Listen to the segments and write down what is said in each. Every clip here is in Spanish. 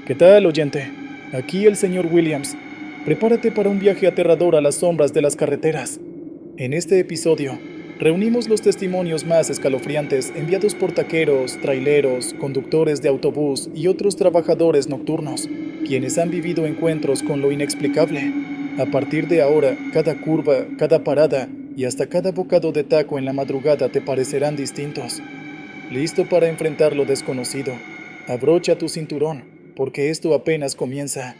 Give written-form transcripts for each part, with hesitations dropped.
¿Qué tal, oyente? Aquí el señor Williams. Prepárate para un viaje aterrador a las sombras de las carreteras. En este episodio, reunimos los testimonios más escalofriantes enviados por taqueros, traileros, conductores de autobús y otros trabajadores nocturnos, quienes han vivido encuentros con lo inexplicable. A partir de ahora, cada curva, cada parada y hasta cada bocado de taco en la madrugada te parecerán distintos. ¿Listo para enfrentar lo desconocido? Abrocha tu cinturón, porque esto apenas comienza.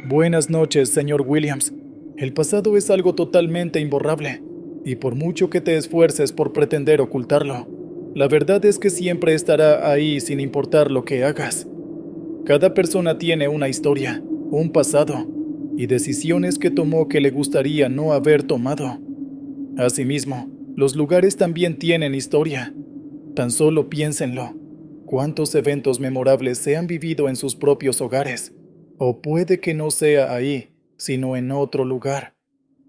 Buenas noches, señor Williams. El pasado es algo totalmente imborrable, y por mucho que te esfuerces por pretender ocultarlo, la verdad es que siempre estará ahí sin importar lo que hagas. Cada persona tiene una historia, un pasado, y decisiones que tomó que le gustaría no haber tomado. Asimismo, los lugares también tienen historia. Tan solo piénsenlo. ¿Cuántos eventos memorables se han vivido en sus propios hogares? O puede que no sea ahí, sino en otro lugar.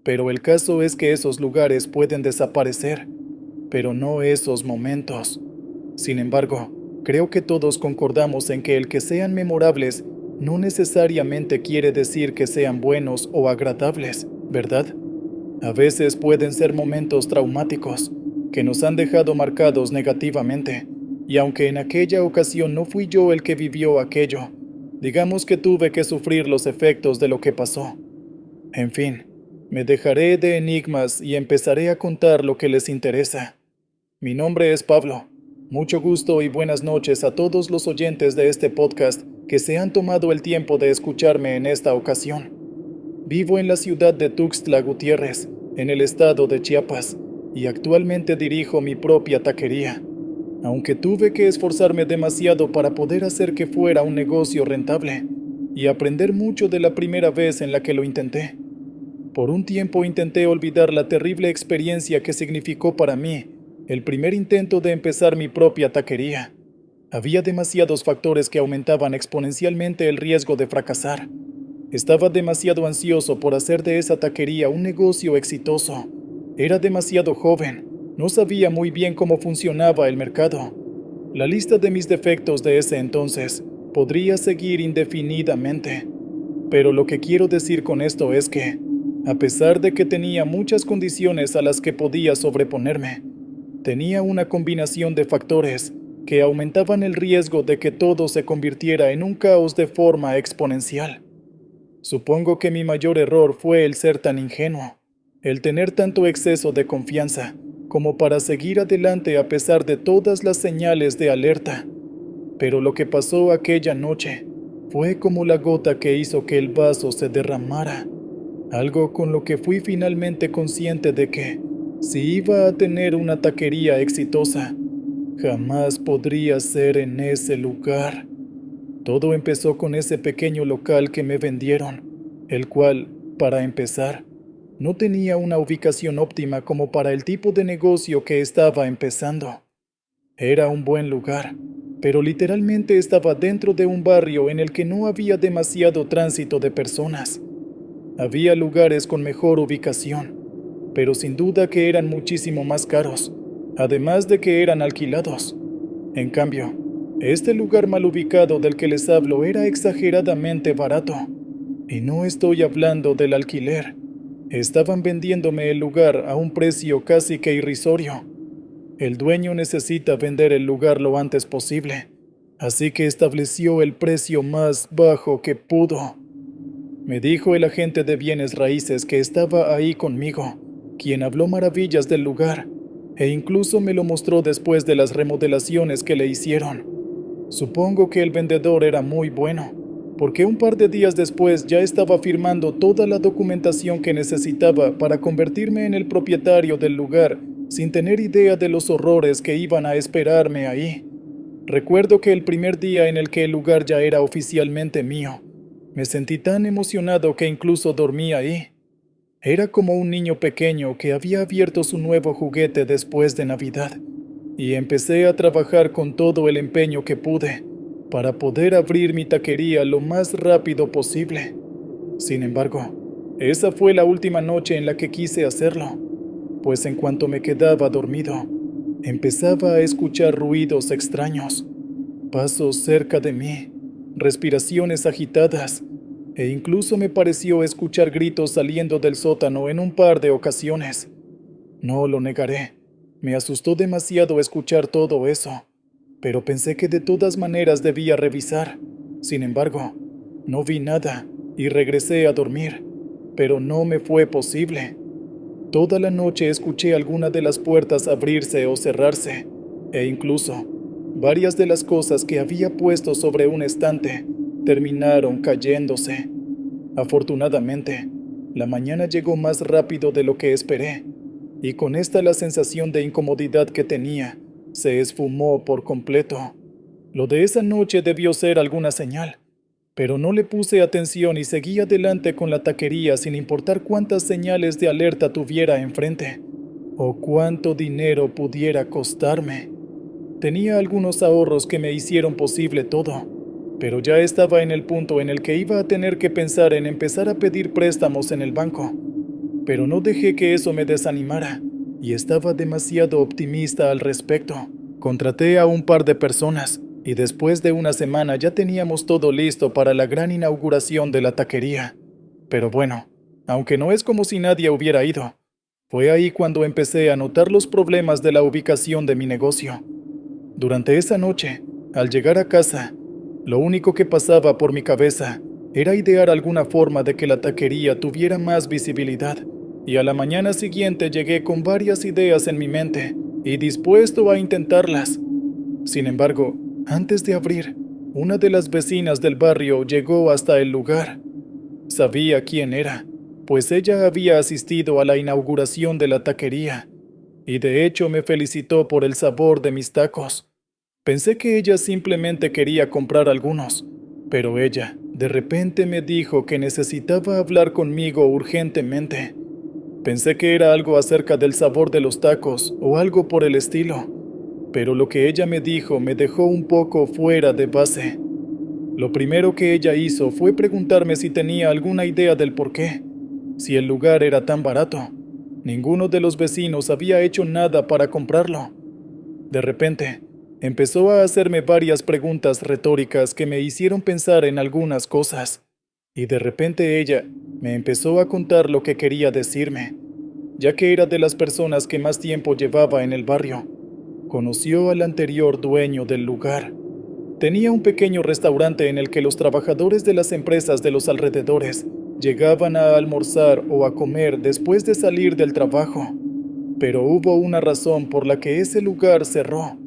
Pero el caso es que esos lugares pueden desaparecer, pero no esos momentos. Sin embargo, creo que todos concordamos en que el que sean memorables no necesariamente quiere decir que sean buenos o agradables, ¿verdad? A veces pueden ser momentos traumáticos, que nos han dejado marcados negativamente, y aunque en aquella ocasión no fui yo el que vivió aquello, digamos que tuve que sufrir los efectos de lo que pasó. En fin, me dejaré de enigmas y empezaré a contar lo que les interesa. Mi nombre es Pablo. Mucho gusto y buenas noches a todos los oyentes de este podcast que se han tomado el tiempo de escucharme en esta ocasión. Vivo en la ciudad de Tuxtla Gutiérrez, en el estado de Chiapas, y actualmente dirijo mi propia taquería, aunque tuve que esforzarme demasiado para poder hacer que fuera un negocio rentable, y aprender mucho de la primera vez en la que lo intenté. Por un tiempo intenté olvidar la terrible experiencia que significó para mí el primer intento de empezar mi propia taquería. Había demasiados factores que aumentaban exponencialmente el riesgo de fracasar. Estaba demasiado ansioso por hacer de esa taquería un negocio exitoso. Era demasiado joven, no sabía muy bien cómo funcionaba el mercado. La lista de mis defectos de ese entonces podría seguir indefinidamente. Pero lo que quiero decir con esto es que, a pesar de que tenía muchas condiciones a las que podía sobreponerme, tenía una combinación de factores que aumentaban el riesgo de que todo se convirtiera en un caos de forma exponencial. Supongo que mi mayor error fue el ser tan ingenuo, el tener tanto exceso de confianza, como para seguir adelante a pesar de todas las señales de alerta. Pero lo que pasó aquella noche fue como la gota que hizo que el vaso se derramara, algo con lo que fui finalmente consciente de que, si iba a tener una taquería exitosa, jamás podría ser en ese lugar. Todo empezó con ese pequeño local que me vendieron, el cual, para empezar, no tenía una ubicación óptima como para el tipo de negocio que estaba empezando. Era un buen lugar, pero literalmente estaba dentro de un barrio en el que no había demasiado tránsito de personas. Había lugares con mejor ubicación, pero sin duda que eran muchísimo más caros, además de que eran alquilados. En cambio, este lugar mal ubicado del que les hablo era exageradamente barato. Y no estoy hablando del alquiler. Estaban vendiéndome el lugar a un precio casi que irrisorio. El dueño necesita vender el lugar lo antes posible, así que estableció el precio más bajo que pudo. Me dijo el agente de bienes raíces que estaba ahí conmigo, quien habló maravillas del lugar, e incluso me lo mostró después de las remodelaciones que le hicieron. Supongo que el vendedor era muy bueno, porque un par de días después ya estaba firmando toda la documentación que necesitaba para convertirme en el propietario del lugar, sin tener idea de los horrores que iban a esperarme ahí. Recuerdo que el primer día en el que el lugar ya era oficialmente mío, me sentí tan emocionado que incluso dormí ahí. Era como un niño pequeño que había abierto su nuevo juguete después de Navidad, y empecé a trabajar con todo el empeño que pude para poder abrir mi taquería lo más rápido posible. Sin embargo, esa fue la última noche en la que quise hacerlo, pues en cuanto me quedaba dormido, Empezaba a escuchar ruidos extraños, pasos cerca de mí, respiraciones agitadas, e incluso me pareció escuchar gritos saliendo del sótano en un par de ocasiones. No lo negaré, me asustó demasiado escuchar todo eso, pero pensé que de todas maneras debía revisar. Sin embargo, no vi nada y regresé a dormir, pero no me fue posible. Toda la noche escuché alguna de las puertas abrirse o cerrarse, e incluso varias de las cosas que había puesto sobre un estante terminaron cayéndose. Afortunadamente, la mañana llegó más rápido de lo que esperé, y con esta la sensación de incomodidad que tenía se esfumó por completo. Lo de esa noche debió ser alguna señal, pero no le puse atención y seguí adelante con la taquería sin importar cuántas señales de alerta tuviera enfrente, o cuánto dinero pudiera costarme. Tenía algunos ahorros que me hicieron posible todo, pero ya estaba en el punto en el que iba a tener que pensar en empezar a pedir préstamos en el banco. Pero no dejé que eso me desanimara, y estaba demasiado optimista al respecto. Contraté a un par de personas, y después de una semana ya teníamos todo listo para la gran inauguración de la taquería. Pero bueno, aunque no es como si nadie hubiera ido, fue ahí cuando empecé a notar los problemas de la ubicación de mi negocio. Durante esa noche, al llegar a casa, lo único que pasaba por mi cabeza era idear alguna forma de que la taquería tuviera más visibilidad, y a la mañana siguiente llegué con varias ideas en mi mente y dispuesto a intentarlas. Sin embargo, antes de abrir, una de las vecinas del barrio llegó hasta el lugar. Sabía quién era, pues ella había asistido a la inauguración de la taquería, y de hecho me felicitó por el sabor de mis tacos. Pensé que ella simplemente quería comprar algunos, pero ella, de repente me dijo que necesitaba hablar conmigo urgentemente. Pensé que era algo acerca del sabor de los tacos o algo por el estilo, pero lo que ella me dijo me dejó un poco fuera de base. Lo primero que ella hizo fue preguntarme si tenía alguna idea del por qué, si el lugar era tan barato. Ninguno de los vecinos había hecho nada para comprarlo. De repente, empezó a hacerme varias preguntas retóricas que me hicieron pensar en algunas cosas, y de repente ella me empezó a contar lo que quería decirme, ya que era de las personas que más tiempo llevaba en el barrio. Conoció al anterior dueño del lugar. Tenía un pequeño restaurante en el que los trabajadores de las empresas de los alrededores llegaban a almorzar o a comer después de salir del trabajo. Pero hubo una razón por la que ese lugar cerró: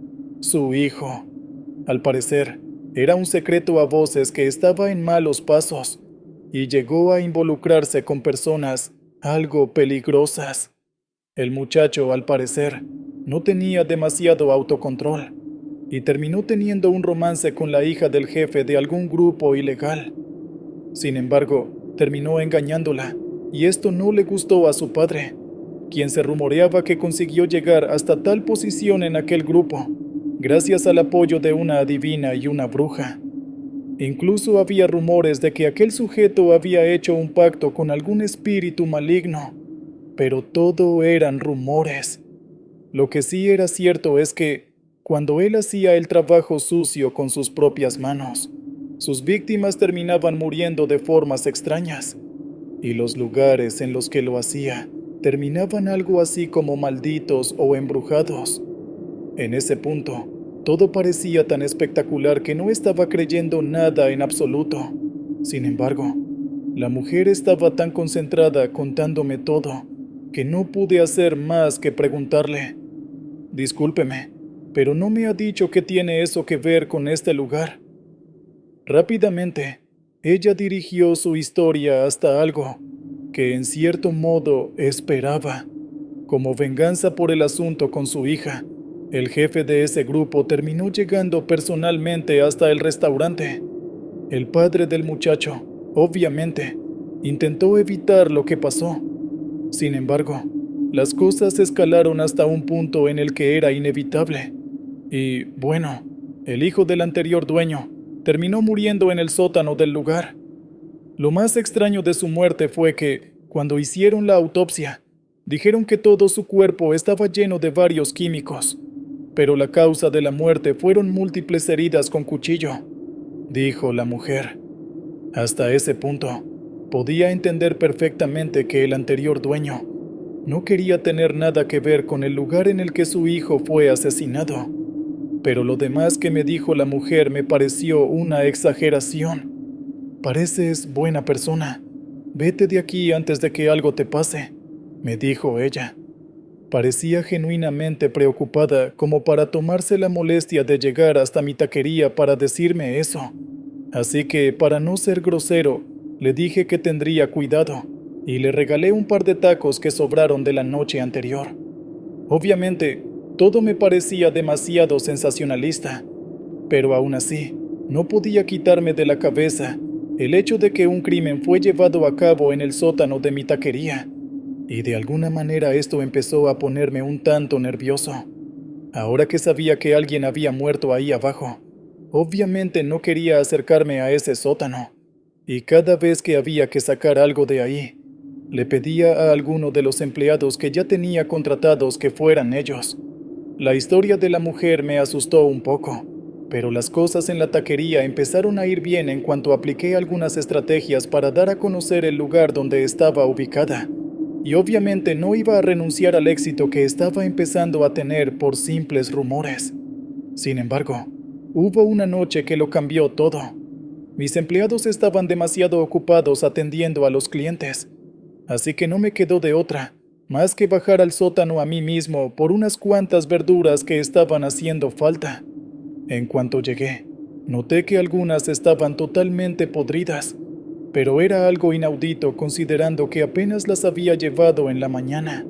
su hijo. Al parecer, era un secreto a voces que estaba en malos pasos, y llegó a involucrarse con personas algo peligrosas. El muchacho, al parecer, no tenía demasiado autocontrol, y terminó teniendo un romance con la hija del jefe de algún grupo ilegal. Sin embargo, terminó engañándola, y esto no le gustó a su padre, quien se rumoreaba que consiguió llegar hasta tal posición en aquel grupo, gracias al apoyo de una adivina y una bruja. Incluso había rumores de que aquel sujeto había hecho un pacto con algún espíritu maligno, pero todo eran rumores. Lo que sí era cierto es que, cuando él hacía el trabajo sucio con sus propias manos, sus víctimas terminaban muriendo de formas extrañas, y los lugares en los que lo hacía terminaban algo así como malditos o embrujados. En ese punto, todo parecía tan espectacular que no estaba creyendo nada en absoluto. Sin embargo, la mujer estaba tan concentrada contándome todo, que no pude hacer más que preguntarle: «Discúlpeme, pero no me ha dicho qué tiene eso que ver con este lugar». Rápidamente, ella dirigió su historia hasta algo que en cierto modo esperaba. Como venganza por el asunto con su hija, el jefe de ese grupo terminó llegando personalmente hasta el restaurante. El padre del muchacho, obviamente, intentó evitar lo que pasó. Sin embargo, las cosas escalaron hasta un punto en el que era inevitable. Y, bueno, el hijo del anterior dueño terminó muriendo en el sótano del lugar. Lo más extraño de su muerte fue que, cuando hicieron la autopsia, dijeron que todo su cuerpo estaba lleno de varios químicos, pero la causa de la muerte fueron múltiples heridas con cuchillo, dijo la mujer. Hasta ese punto, podía entender perfectamente que el anterior dueño no quería tener nada que ver con el lugar en el que su hijo fue asesinado. Pero lo demás que me dijo la mujer me pareció una exageración. Pareces buena persona. Vete de aquí antes de que algo te pase, me dijo ella. Parecía genuinamente preocupada como para tomarse la molestia de llegar hasta mi taquería para decirme eso. Así que, para no ser grosero, le dije que tendría cuidado y le regalé un par de tacos que sobraron de la noche anterior. Obviamente, todo me parecía demasiado sensacionalista, pero aún así, no podía quitarme de la cabeza el hecho de que un crimen fue llevado a cabo en el sótano de mi taquería, y de alguna manera esto empezó a ponerme un tanto nervioso. Ahora que sabía que alguien había muerto ahí abajo, obviamente no quería acercarme a ese sótano, y cada vez que había que sacar algo de ahí, le pedía a alguno de los empleados que ya tenía contratados que fueran ellos. La historia de la mujer me asustó un poco, pero las cosas en la taquería empezaron a ir bien en cuanto apliqué algunas estrategias para dar a conocer el lugar donde estaba ubicada, y obviamente no iba a renunciar al éxito que estaba empezando a tener por simples rumores. Sin embargo, hubo una noche que lo cambió todo. Mis empleados estaban demasiado ocupados atendiendo a los clientes, así que no me quedó de otra más que bajar al sótano a mí mismo por unas cuantas verduras que estaban haciendo falta. En cuanto llegué, noté que algunas estaban totalmente podridas, pero era algo inaudito considerando que apenas las había llevado en la mañana.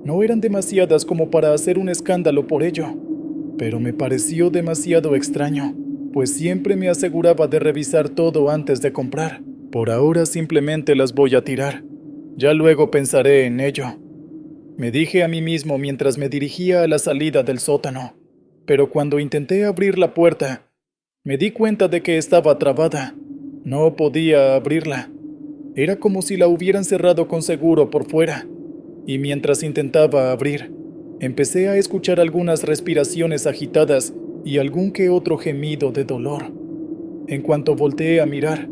No eran demasiadas como para hacer un escándalo por ello, pero me pareció demasiado extraño, pues siempre me aseguraba de revisar todo antes de comprar. Por ahora simplemente las voy a tirar. Ya luego pensaré en ello, me dije a mí mismo mientras me dirigía a la salida del sótano. Pero cuando intenté abrir la puerta, me di cuenta de que estaba trabada. No podía abrirla. Era como si la hubieran cerrado con seguro por fuera. Y mientras intentaba abrir, empecé a escuchar algunas respiraciones agitadas y algún que otro gemido de dolor. En cuanto volteé a mirar,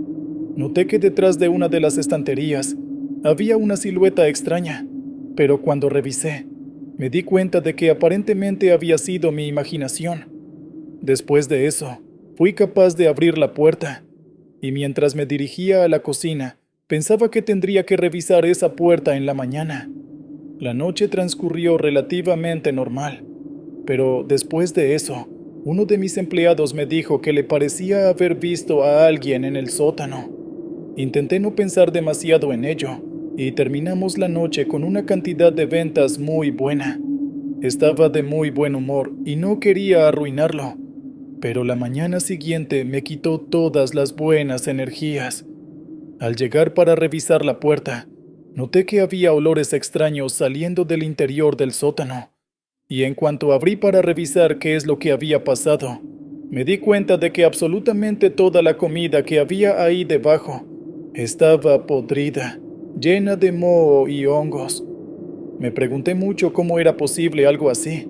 noté que detrás de una de las estanterías había una silueta extraña, pero cuando revisé, me di cuenta de que aparentemente había sido mi imaginación. Después de eso, fui capaz de abrir la puerta, y mientras me dirigía a la cocina, pensaba que tendría que revisar esa puerta en la mañana. La noche transcurrió relativamente normal, pero después de eso, uno de mis empleados me dijo que le parecía haber visto a alguien en el sótano. Intenté no pensar demasiado en ello, y terminamos la noche con una cantidad de ventas muy buena. Estaba de muy buen humor y no quería arruinarlo, pero la mañana siguiente me quitó todas las buenas energías. Al llegar para revisar la puerta, noté que había olores extraños saliendo del interior del sótano, y en cuanto abrí para revisar qué es lo que había pasado, me di cuenta de que absolutamente toda la comida que había ahí debajo estaba podrida, llena de moho y hongos. Me pregunté mucho cómo era posible algo así,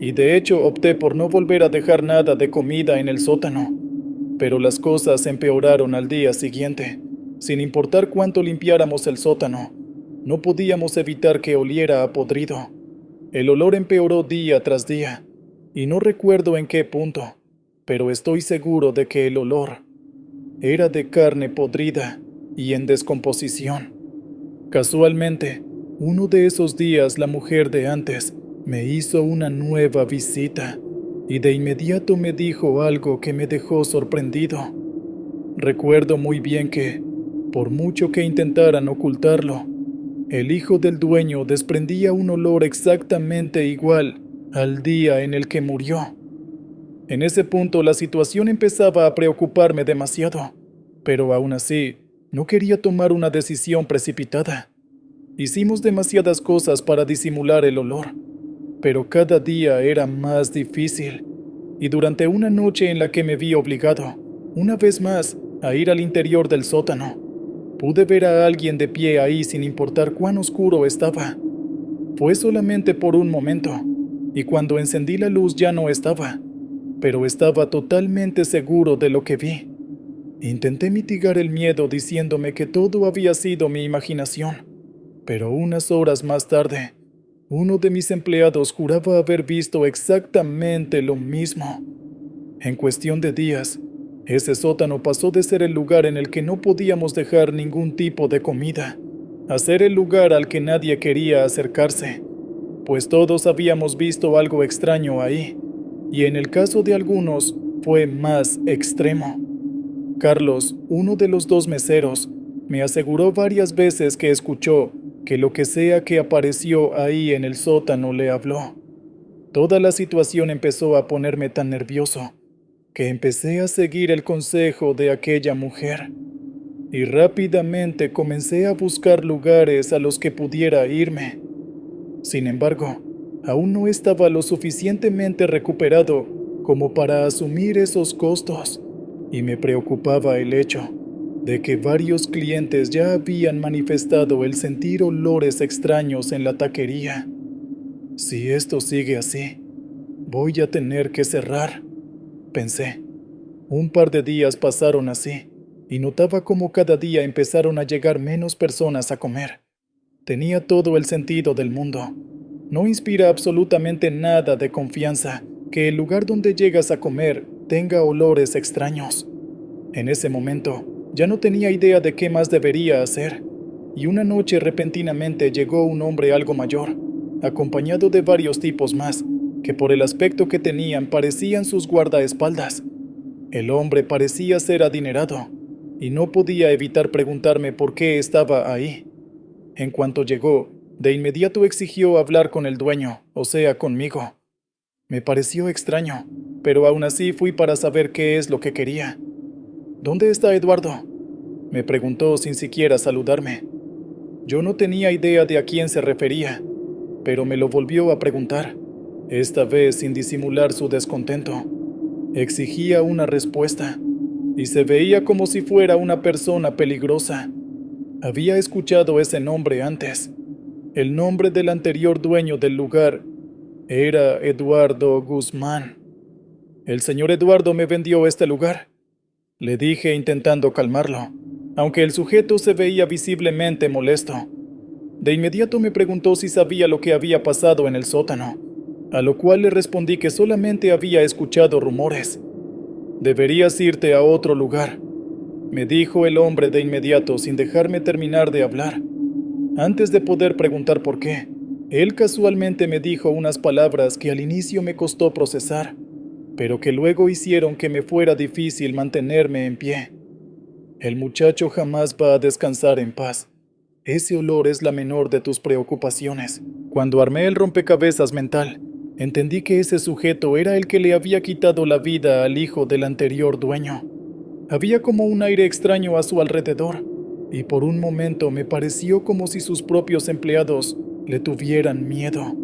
y de hecho opté por no volver a dejar nada de comida en el sótano. Pero las cosas empeoraron al día siguiente. Sin importar cuánto limpiáramos el sótano, no podíamos evitar que oliera a podrido. El olor empeoró día tras día, y no recuerdo en qué punto, pero estoy seguro de que el olor era de carne podrida y en descomposición. Casualmente, uno de esos días la mujer de antes me hizo una nueva visita y de inmediato me dijo algo que me dejó sorprendido. Recuerdo muy bien que, por mucho que intentaran ocultarlo, el hijo del dueño desprendía un olor exactamente igual al día en el que murió. En ese punto la situación empezaba a preocuparme demasiado, pero aún así no quería tomar una decisión precipitada. Hicimos demasiadas cosas para disimular el olor, pero cada día era más difícil, y durante una noche en la que me vi obligado, una vez más, a ir al interior del sótano, pude ver a alguien de pie ahí sin importar cuán oscuro estaba. Fue solamente por un momento, y cuando encendí la luz ya no estaba, pero estaba totalmente seguro de lo que vi. Intenté mitigar el miedo diciéndome que todo había sido mi imaginación, pero unas horas más tarde, uno de mis empleados juraba haber visto exactamente lo mismo. En cuestión de días, ese sótano pasó de ser el lugar en el que no podíamos dejar ningún tipo de comida, a ser el lugar al que nadie quería acercarse, pues todos habíamos visto algo extraño ahí, y en el caso de algunos fue más extremo. Carlos, uno de los dos meseros, me aseguró varias veces que escuchó que lo que sea que apareció ahí en el sótano le habló. Toda la situación empezó a ponerme tan nervioso que empecé a seguir el consejo de aquella mujer y rápidamente comencé a buscar lugares a los que pudiera irme. Sin embargo, aún no estaba lo suficientemente recuperado como para asumir esos costos, y me preocupaba el hecho de que varios clientes ya habían manifestado el sentir olores extraños en la taquería. Si esto sigue así, voy a tener que cerrar, pensé. Un par de días pasaron así, y notaba cómo cada día empezaron a llegar menos personas a comer. Tenía todo el sentido del mundo. No inspira absolutamente nada de confianza que el lugar donde llegas a comer tenga olores extraños. En ese momento, ya no tenía idea de qué más debería hacer, y una noche repentinamente llegó un hombre algo mayor, acompañado de varios tipos más, que por el aspecto que tenían parecían sus guardaespaldas. El hombre parecía ser adinerado, y no podía evitar preguntarme por qué estaba ahí. En cuanto llegó, de inmediato exigió hablar con el dueño, o sea, conmigo. Me pareció extraño, pero aún así fui para saber qué es lo que quería. ¿Dónde está Eduardo?, me preguntó sin siquiera saludarme. Yo no tenía idea de a quién se refería, pero me lo volvió a preguntar, esta vez sin disimular su descontento. Exigía una respuesta, y se veía como si fuera una persona peligrosa. Había escuchado ese nombre antes. El nombre del anterior dueño del lugar era Eduardo Guzmán. El señor Eduardo me vendió este lugar, le dije intentando calmarlo, aunque el sujeto se veía visiblemente molesto. De inmediato me preguntó si sabía lo que había pasado en el sótano, a lo cual le respondí que solamente había escuchado rumores. Deberías irte a otro lugar, me dijo el hombre de inmediato sin dejarme terminar de hablar. Antes de poder preguntar por qué, él casualmente me dijo unas palabras que al inicio me costó procesar, pero que luego hicieron que me fuera difícil mantenerme en pie. El muchacho jamás va a descansar en paz. Ese olor es la menor de tus preocupaciones. Cuando armé el rompecabezas mental, entendí que ese sujeto era el que le había quitado la vida al hijo del anterior dueño. Había como un aire extraño a su alrededor, y por un momento me pareció como si sus propios empleados le tuvieran miedo.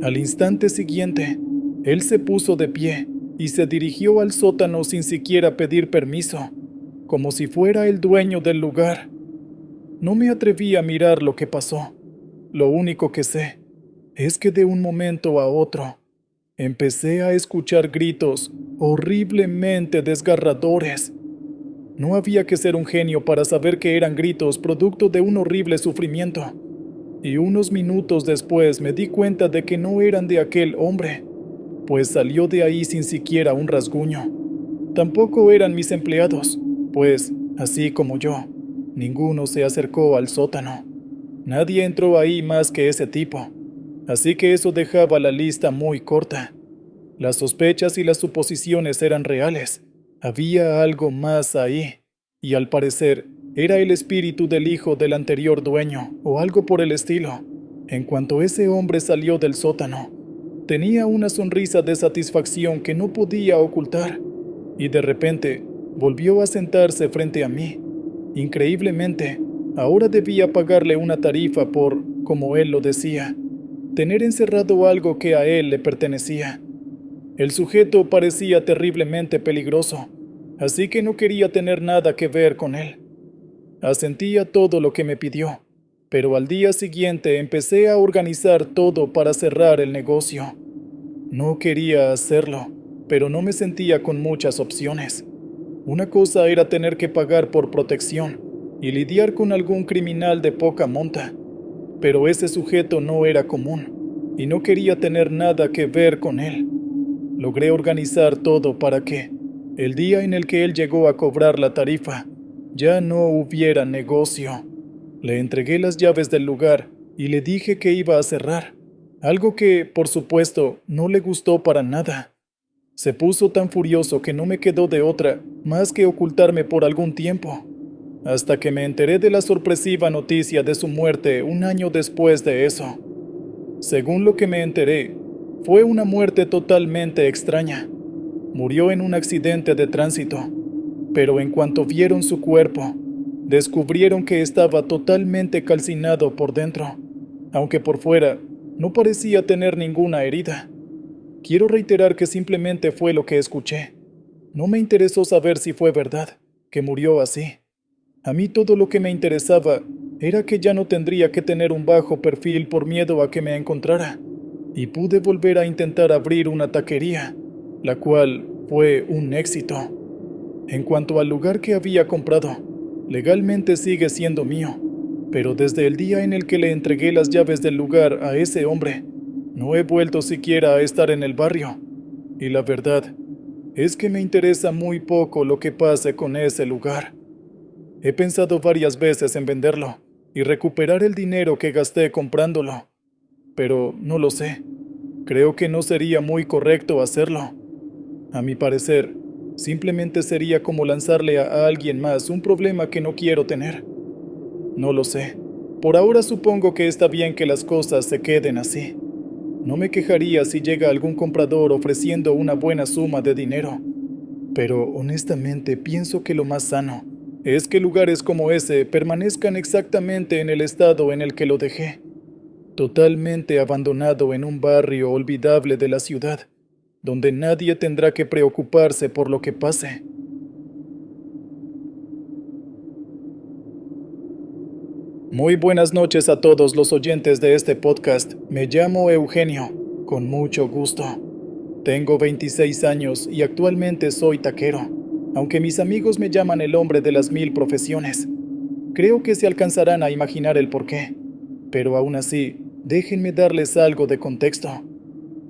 Al instante siguiente, él se puso de pie y se dirigió al sótano sin siquiera pedir permiso, como si fuera el dueño del lugar. No me atreví a mirar lo que pasó. Lo único que sé es que de un momento a otro empecé a escuchar gritos horriblemente desgarradores. No había que ser un genio para saber que eran gritos producto de un horrible sufrimiento, y unos minutos después me di cuenta de que no eran de aquel hombre, pues salió de ahí sin siquiera un rasguño. Tampoco eran mis empleados, pues, así como yo, ninguno se acercó al sótano. Nadie entró ahí más que ese tipo, así que eso dejaba la lista muy corta. Las sospechas y las suposiciones eran reales. Había algo más ahí, y al parecer era el espíritu del hijo del anterior dueño, o algo por el estilo. En cuanto ese hombre salió del sótano, tenía una sonrisa de satisfacción que no podía ocultar, y de repente volvió a sentarse frente a mí. Increíblemente, ahora debía pagarle una tarifa por, como él lo decía, tener encerrado algo que a él le pertenecía. El sujeto parecía terriblemente peligroso, así que no quería tener nada que ver con él. Asentí a todo lo que me pidió, pero al día siguiente empecé a organizar todo para cerrar el negocio. No quería hacerlo, pero no me sentía con muchas opciones. Una cosa era tener que pagar por protección y lidiar con algún criminal de poca monta, pero ese sujeto no era común y no quería tener nada que ver con él. Logré organizar todo para que, el día en el que él llegó a cobrar la tarifa, ya no hubiera negocio. Le entregué las llaves del lugar y le dije que iba a cerrar, algo que, por supuesto, no le gustó para nada. Se puso tan furioso que no me quedó de otra más que ocultarme por algún tiempo, hasta que me enteré de la sorpresiva noticia de su muerte un año después de eso. Según lo que me enteré, fue una muerte totalmente extraña. Murió en un accidente de tránsito, pero en cuanto vieron su cuerpo, descubrieron que estaba totalmente calcinado por dentro, aunque por fuera no parecía tener ninguna herida. Quiero reiterar que simplemente fue lo que escuché. No me interesó saber si fue verdad, que murió así. A mí todo lo que me interesaba era que ya no tendría que tener un bajo perfil por miedo a que me encontrara, y pude volver a intentar abrir una taquería, la cual fue un éxito. En cuanto al lugar que había comprado, legalmente sigue siendo mío, pero desde el día en el que le entregué las llaves del lugar a ese hombre, no he vuelto siquiera a estar en el barrio, y la verdad es que me interesa muy poco lo que pase con ese lugar. He pensado varias veces en venderlo y recuperar el dinero que gasté comprándolo, pero no lo sé. Creo que no sería muy correcto hacerlo. A mi parecer, simplemente sería como lanzarle a alguien más un problema que no quiero tener. No lo sé. Por ahora supongo que está bien que las cosas se queden así. No me quejaría si llega algún comprador ofreciendo una buena suma de dinero, pero honestamente pienso que lo más sano es que lugares como ese permanezcan exactamente en el estado en el que lo dejé, totalmente abandonado en un barrio olvidable de la ciudad, donde nadie tendrá que preocuparse por lo que pase. Muy buenas noches a todos los oyentes de este podcast. Me llamo Eugenio, con mucho gusto. Tengo 26 años y actualmente soy taquero, aunque mis amigos me llaman el hombre de las 1000 profesiones. Creo que se alcanzarán a imaginar el porqué, pero aún así, déjenme darles algo de contexto.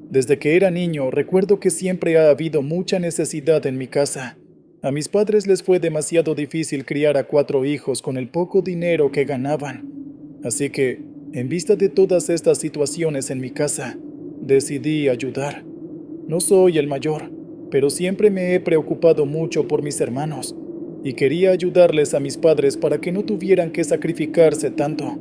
Desde que era niño, recuerdo que siempre ha habido mucha necesidad en mi casa. A mis padres les fue demasiado difícil criar a 4 hijos con el poco dinero que ganaban. Así que, en vista de todas estas situaciones en mi casa, decidí ayudar. No soy el mayor, pero siempre me he preocupado mucho por mis hermanos y quería ayudarles a mis padres para que no tuvieran que sacrificarse tanto.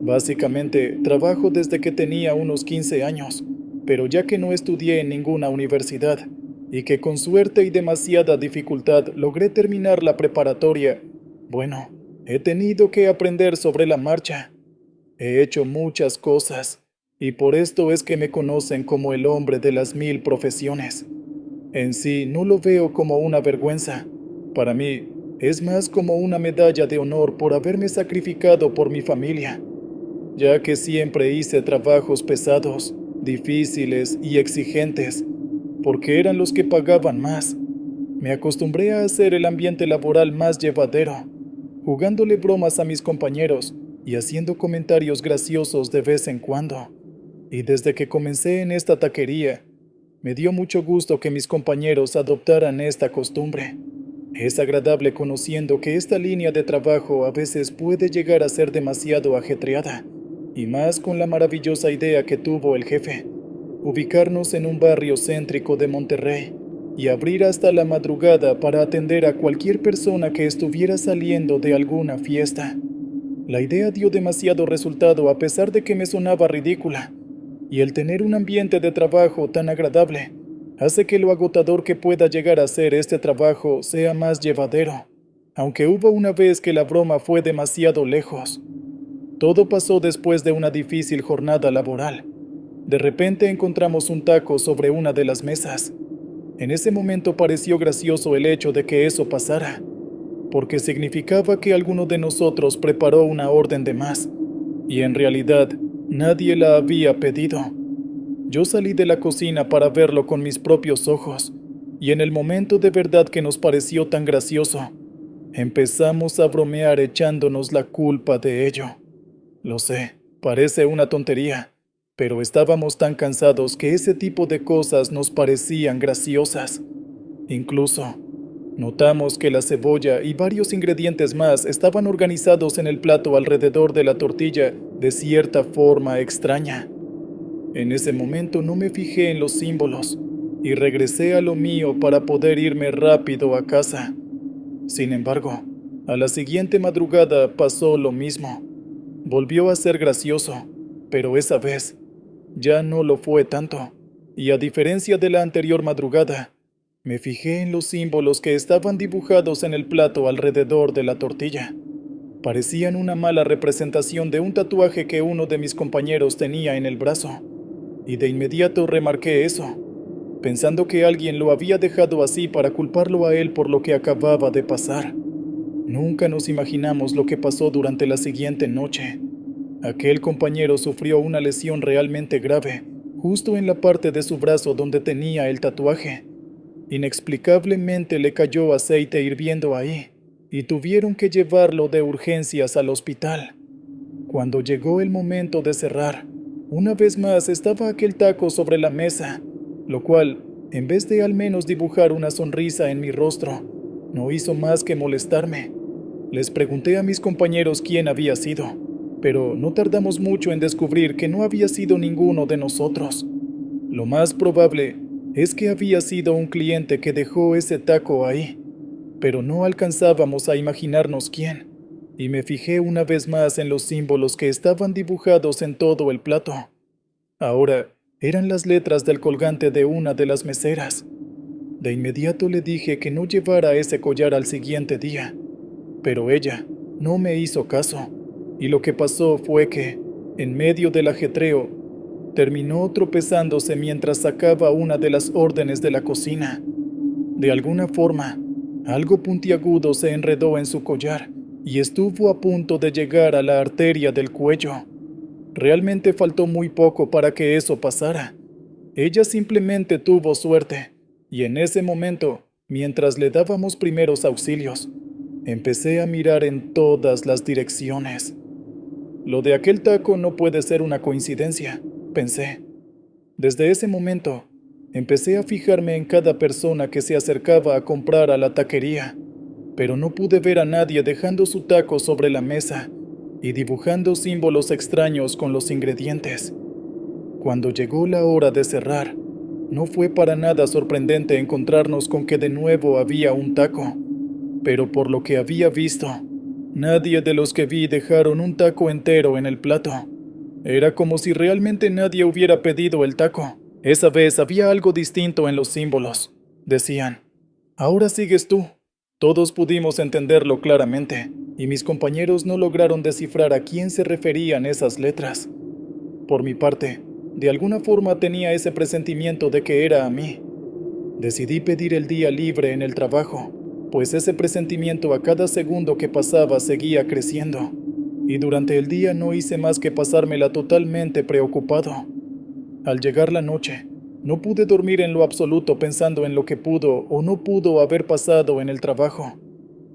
Básicamente, trabajo desde que tenía unos 15 años, pero ya que no estudié en ninguna universidad y que con suerte y demasiada dificultad logré terminar la preparatoria, bueno, he tenido que aprender sobre la marcha. He hecho muchas cosas, y por esto es que me conocen como el hombre de las 1000 profesiones. En sí, no lo veo como una vergüenza. Para mí, es más como una medalla de honor por haberme sacrificado por mi familia, ya que siempre hice trabajos pesados, difíciles y exigentes, porque eran los que pagaban más. Me acostumbré a hacer el ambiente laboral más llevadero, jugándole bromas a mis compañeros y haciendo comentarios graciosos de vez en cuando. Y desde que comencé en esta taquería, me dio mucho gusto que mis compañeros adoptaran esta costumbre. Es agradable conociendo que esta línea de trabajo a veces puede llegar a ser demasiado ajetreada, y más con la maravillosa idea que tuvo el jefe, ubicarnos en un barrio céntrico de Monterrey y abrir hasta la madrugada para atender a cualquier persona que estuviera saliendo de alguna fiesta. La idea dio demasiado resultado a pesar de que me sonaba ridícula, y el tener un ambiente de trabajo tan agradable hace que lo agotador que pueda llegar a ser este trabajo sea más llevadero, aunque hubo una vez que la broma fue demasiado lejos. Todo pasó después de una difícil jornada laboral. De repente encontramos un taco sobre una de las mesas. En ese momento pareció gracioso el hecho de que eso pasara, porque significaba que alguno de nosotros preparó una orden de más, y en realidad nadie la había pedido. Yo salí de la cocina para verlo con mis propios ojos, y en el momento de verdad que nos pareció tan gracioso, empezamos a bromear echándonos la culpa de ello. Lo sé, parece una tontería, pero estábamos tan cansados que ese tipo de cosas nos parecían graciosas. Incluso, notamos que la cebolla y varios ingredientes más estaban organizados en el plato alrededor de la tortilla de cierta forma extraña. En ese momento no me fijé en los símbolos y regresé a lo mío para poder irme rápido a casa. Sin embargo, a la siguiente madrugada pasó lo mismo. Volvió a ser gracioso, pero esa vez ya no lo fue tanto, y a diferencia de la anterior madrugada, me fijé en los símbolos que estaban dibujados en el plato alrededor de la tortilla. Parecían una mala representación de un tatuaje que uno de mis compañeros tenía en el brazo, y de inmediato remarqué eso, pensando que alguien lo había dejado así para culparlo a él por lo que acababa de pasar. Nunca nos imaginamos lo que pasó durante la siguiente noche. Aquel compañero sufrió una lesión realmente grave, justo en la parte de su brazo donde tenía el tatuaje. Inexplicablemente le cayó aceite hirviendo ahí, y tuvieron que llevarlo de urgencias al hospital. Cuando llegó el momento de cerrar, una vez más estaba aquel taco sobre la mesa, lo cual, en vez de al menos dibujar una sonrisa en mi rostro, no hizo más que molestarme. Les pregunté a mis compañeros quién había sido, pero no tardamos mucho en descubrir que no había sido ninguno de nosotros. Lo más probable es que había sido un cliente que dejó ese taco ahí, pero no alcanzábamos a imaginarnos quién, y me fijé una vez más en los símbolos que estaban dibujados en todo el plato. Ahora eran las letras del colgante de una de las meseras. De inmediato le dije que no llevara ese collar al siguiente día, pero ella no me hizo caso, y lo que pasó fue que, en medio del ajetreo, terminó tropezándose mientras sacaba una de las órdenes de la cocina. De alguna forma, algo puntiagudo se enredó en su collar y estuvo a punto de llegar a la arteria del cuello. Realmente faltó muy poco para que eso pasara. Ella simplemente tuvo suerte, y en ese momento, mientras le dábamos primeros auxilios, empecé a mirar en todas las direcciones. Lo de aquel taco no puede ser una coincidencia, pensé. Desde ese momento, empecé a fijarme en cada persona que se acercaba a comprar a la taquería, pero no pude ver a nadie dejando su taco sobre la mesa y dibujando símbolos extraños con los ingredientes. Cuando llegó la hora de cerrar, no fue para nada sorprendente encontrarnos con que de nuevo había un taco, pero por lo que había visto, nadie de los que vi dejaron un taco entero en el plato. Era como si realmente nadie hubiera pedido el taco. Esa vez había algo distinto en los símbolos. Decían, ahora sigues tú. Todos pudimos entenderlo claramente, y mis compañeros no lograron descifrar a quién se referían esas letras. Por mi parte, de alguna forma tenía ese presentimiento de que era a mí. Decidí pedir el día libre en el trabajo, pues ese presentimiento a cada segundo que pasaba seguía creciendo, y durante el día no hice más que pasármela totalmente preocupado. Al llegar la noche, no pude dormir en lo absoluto pensando en lo que pudo o no pudo haber pasado en el trabajo.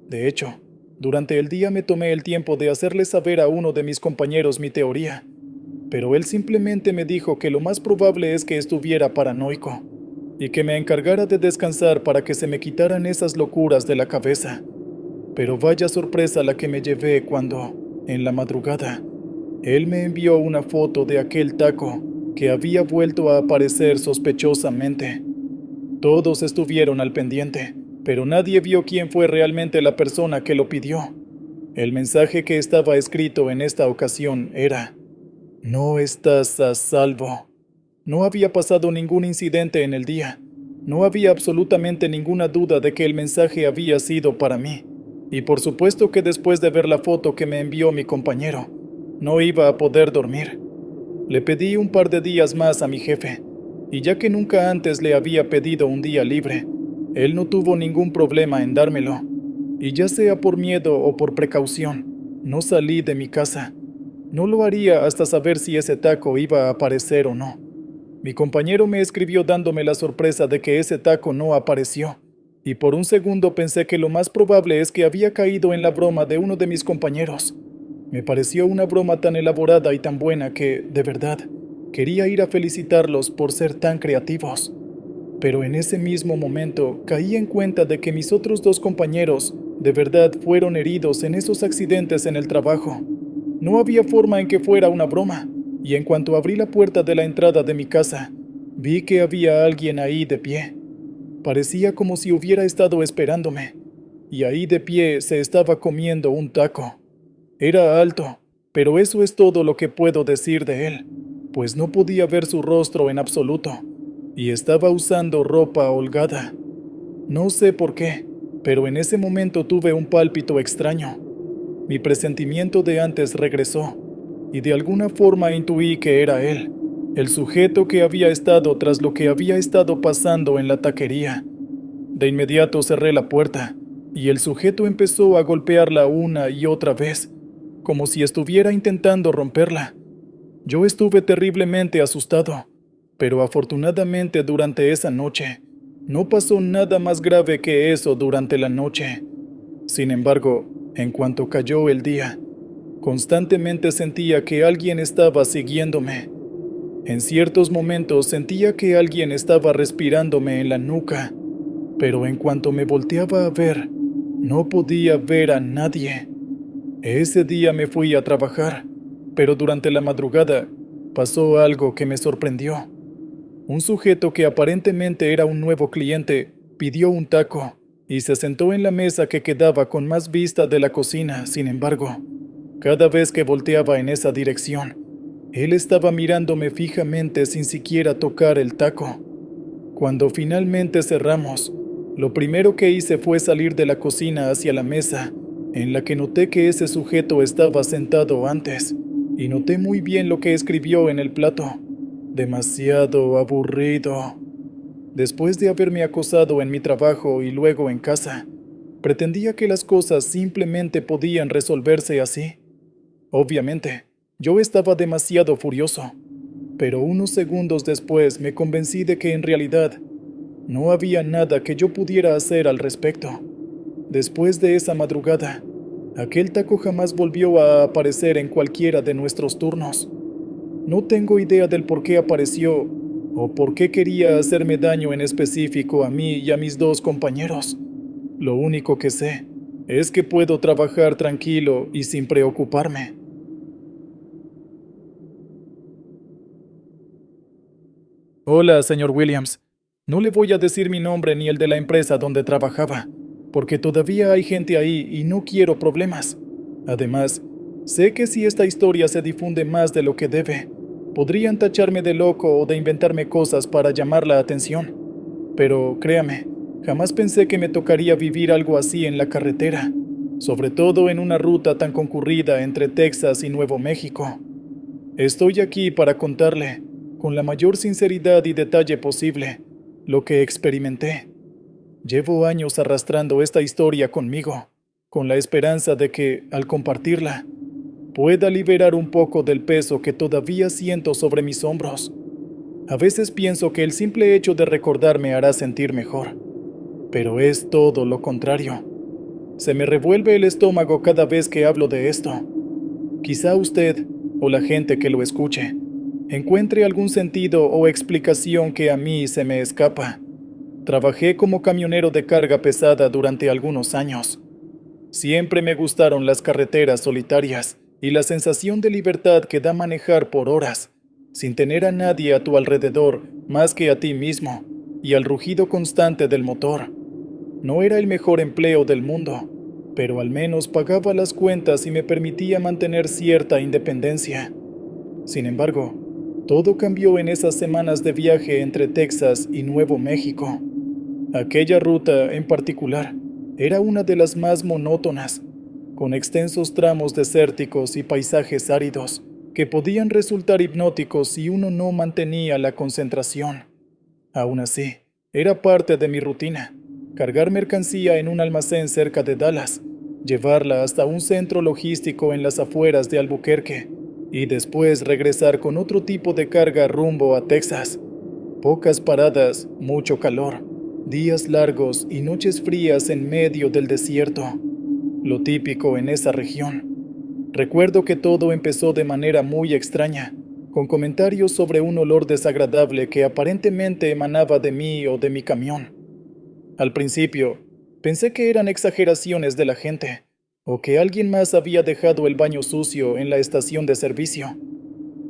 De hecho, durante el día me tomé el tiempo de hacerle saber a uno de mis compañeros mi teoría, pero él simplemente me dijo que lo más probable es que estuviera paranoico, y que me encargara de descansar para que se me quitaran esas locuras de la cabeza. Pero vaya sorpresa la que me llevé cuando, en la madrugada, él me envió una foto de aquel taco que había vuelto a aparecer sospechosamente. Todos estuvieron al pendiente, pero nadie vio quién fue realmente la persona que lo pidió. El mensaje que estaba escrito en esta ocasión era: «No estás a salvo». No había pasado ningún incidente en el día. No había absolutamente ninguna duda de que el mensaje había sido para mí. Y por supuesto que después de ver la foto que me envió mi compañero, no iba a poder dormir. Le pedí un par de días más a mi jefe, y ya que nunca antes le había pedido un día libre, él no tuvo ningún problema en dármelo. Y ya sea por miedo o por precaución, no salí de mi casa. No lo haría hasta saber si ese taco iba a aparecer o no. Mi compañero me escribió dándome la sorpresa de que ese taco no apareció, y por un segundo pensé que lo más probable es que había caído en la broma de uno de mis compañeros. Me pareció una broma tan elaborada y tan buena que, de verdad, quería ir a felicitarlos por ser tan creativos. Pero en ese mismo momento caí en cuenta de que mis otros dos compañeros de verdad fueron heridos en esos accidentes en el trabajo. No había forma en que fuera una broma, y en cuanto abrí la puerta de la entrada de mi casa, vi que había alguien ahí de pie. Parecía como si hubiera estado esperándome, y ahí de pie se estaba comiendo un taco. Era alto, pero eso es todo lo que puedo decir de él, pues no podía ver su rostro en absoluto, y estaba usando ropa holgada. No sé por qué, pero en ese momento tuve un pálpito extraño. Mi presentimiento de antes regresó, y de alguna forma intuí que era él, el sujeto que había estado tras lo que había estado pasando en la taquería. De inmediato cerré la puerta, y el sujeto empezó a golpearla una y otra vez, como si estuviera intentando romperla. Yo estuve terriblemente asustado, pero afortunadamente durante esa noche, no pasó nada más grave que eso durante la noche. Sin embargo, en cuanto cayó el día, constantemente sentía que alguien estaba siguiéndome. En ciertos momentos sentía que alguien estaba respirándome en la nuca, pero en cuanto me volteaba a ver, no podía ver a nadie. Ese día me fui a trabajar, pero durante la madrugada pasó algo que me sorprendió. Un sujeto que aparentemente era un nuevo cliente pidió un taco y se sentó en la mesa que quedaba con más vista de la cocina. Sin embargo, cada vez que volteaba en esa dirección, él estaba mirándome fijamente sin siquiera tocar el taco. Cuando finalmente cerramos, lo primero que hice fue salir de la cocina hacia la mesa, en la que noté que ese sujeto estaba sentado antes, y noté muy bien lo que escribió en el plato. Demasiado aburrido. Después de haberme acosado en mi trabajo y luego en casa, pretendía que las cosas simplemente podían resolverse así. Obviamente, yo estaba demasiado furioso, pero unos segundos después me convencí de que en realidad no había nada que yo pudiera hacer al respecto. Después de esa madrugada, aquel taco jamás volvió a aparecer en cualquiera de nuestros turnos. No tengo idea del por qué apareció o por qué quería hacerme daño en específico a mí y a mis dos compañeros. Lo único que sé es que puedo trabajar tranquilo y sin preocuparme. Hola, señor Williams. No le voy a decir mi nombre ni el de la empresa donde trabajaba, porque todavía hay gente ahí y no quiero problemas. Además, sé que si esta historia se difunde más de lo que debe, podrían tacharme de loco o de inventarme cosas para llamar la atención. Pero créame, jamás pensé que me tocaría vivir algo así en la carretera, sobre todo en una ruta tan concurrida entre Texas y Nuevo México. Estoy aquí para contarle, con la mayor sinceridad y detalle posible, lo que experimenté. Llevo años arrastrando esta historia conmigo, con la esperanza de que, al compartirla, pueda liberar un poco del peso que todavía siento sobre mis hombros. A veces pienso que el simple hecho de recordarme hará sentir mejor, pero es todo lo contrario. Se me revuelve el estómago cada vez que hablo de esto. Quizá usted, o la gente que lo escuche, encuentre algún sentido o explicación que a mí se me escapa. Trabajé como camionero de carga pesada durante algunos años. Siempre me gustaron las carreteras solitarias y la sensación de libertad que da manejar por horas, sin tener a nadie a tu alrededor más que a ti mismo, y al rugido constante del motor. No era el mejor empleo del mundo, pero al menos pagaba las cuentas y me permitía mantener cierta independencia. Sin embargo, todo cambió en esas semanas de viaje entre Texas y Nuevo México. Aquella ruta, en particular, era una de las más monótonas, con extensos tramos desérticos y paisajes áridos que podían resultar hipnóticos si uno no mantenía la concentración. Aún así, era parte de mi rutina, cargar mercancía en un almacén cerca de Dallas, llevarla hasta un centro logístico en las afueras de Albuquerque, y después regresar con otro tipo de carga rumbo a Texas. Pocas paradas, mucho calor, días largos y noches frías en medio del desierto, lo típico en esa región. Recuerdo que todo empezó de manera muy extraña, con comentarios sobre un olor desagradable que aparentemente emanaba de mí o de mi camión. Al principio, pensé que eran exageraciones de la gente, o que alguien más había dejado el baño sucio en la estación de servicio,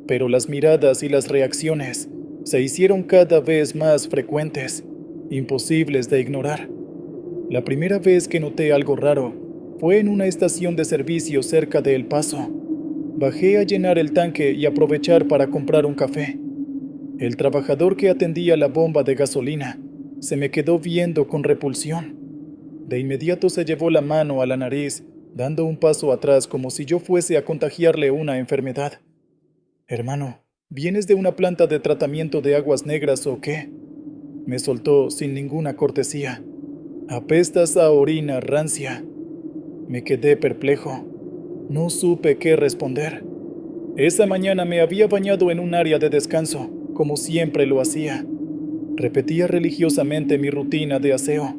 pero las miradas y las reacciones se hicieron cada vez más frecuentes, imposibles de ignorar. La primera vez que noté algo raro fue en una estación de servicio cerca de El Paso. Bajé a llenar el tanque y aprovechar para comprar un café. El trabajador que atendía la bomba de gasolina se me quedó viendo con repulsión. De inmediato se llevó la mano a la nariz, dando un paso atrás como si yo fuese a contagiarle una enfermedad. «Hermano, ¿vienes de una planta de tratamiento de aguas negras o qué?», me soltó sin ninguna cortesía. «Apestas a orina rancia». Me quedé perplejo. No supe qué responder. Esa mañana me había bañado en un área de descanso, como siempre lo hacía. Repetía religiosamente mi rutina de aseo.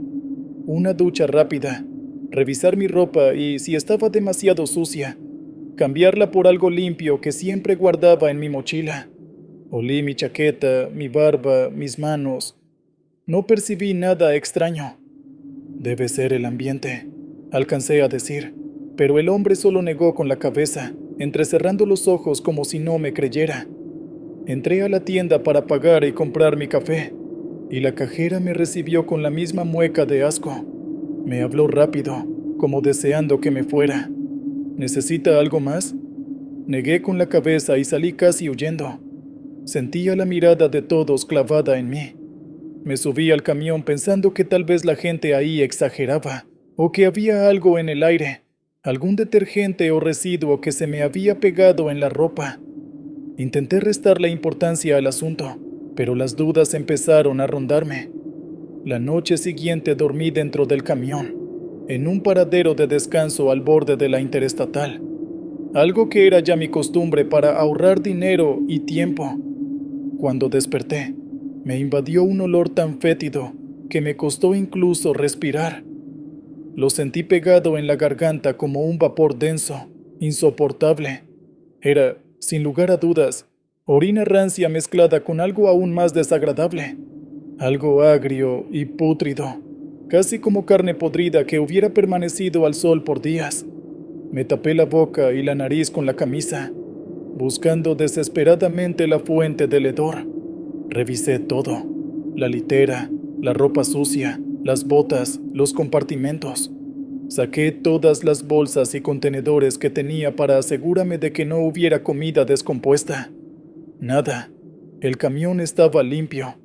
Una ducha rápida, revisar mi ropa y, si estaba demasiado sucia, cambiarla por algo limpio que siempre guardaba en mi mochila. Olí mi chaqueta, mi barba, mis manos. No percibí nada extraño. «Debe ser el ambiente», alcancé a decir, pero el hombre solo negó con la cabeza, entrecerrando los ojos como si no me creyera. Entré a la tienda para pagar y comprar mi café, y la cajera me recibió con la misma mueca de asco. Me habló rápido, como deseando que me fuera. «¿Necesita algo más?». Negué con la cabeza y salí casi huyendo. Sentía la mirada de todos clavada en mí. Me subí al camión pensando que tal vez la gente ahí exageraba, o que había algo en el aire, algún detergente o residuo que se me había pegado en la ropa. Intenté restarle importancia al asunto, pero las dudas empezaron a rondarme. La noche siguiente dormí dentro del camión, en un paradero de descanso al borde de la interestatal, algo que era ya mi costumbre para ahorrar dinero y tiempo. Cuando desperté, me invadió un olor tan fétido que me costó incluso respirar. Lo sentí pegado en la garganta como un vapor denso, insoportable. Era, sin lugar a dudas, orina rancia mezclada con algo aún más desagradable, algo agrio y pútrido, casi como carne podrida que hubiera permanecido al sol por días. Me tapé la boca y la nariz con la camisa, buscando desesperadamente la fuente del hedor. Revisé todo: la litera, la ropa sucia, las botas, los compartimentos. Saqué todas las bolsas y contenedores que tenía para asegurarme de que no hubiera comida descompuesta. Nada. El camión estaba limpio.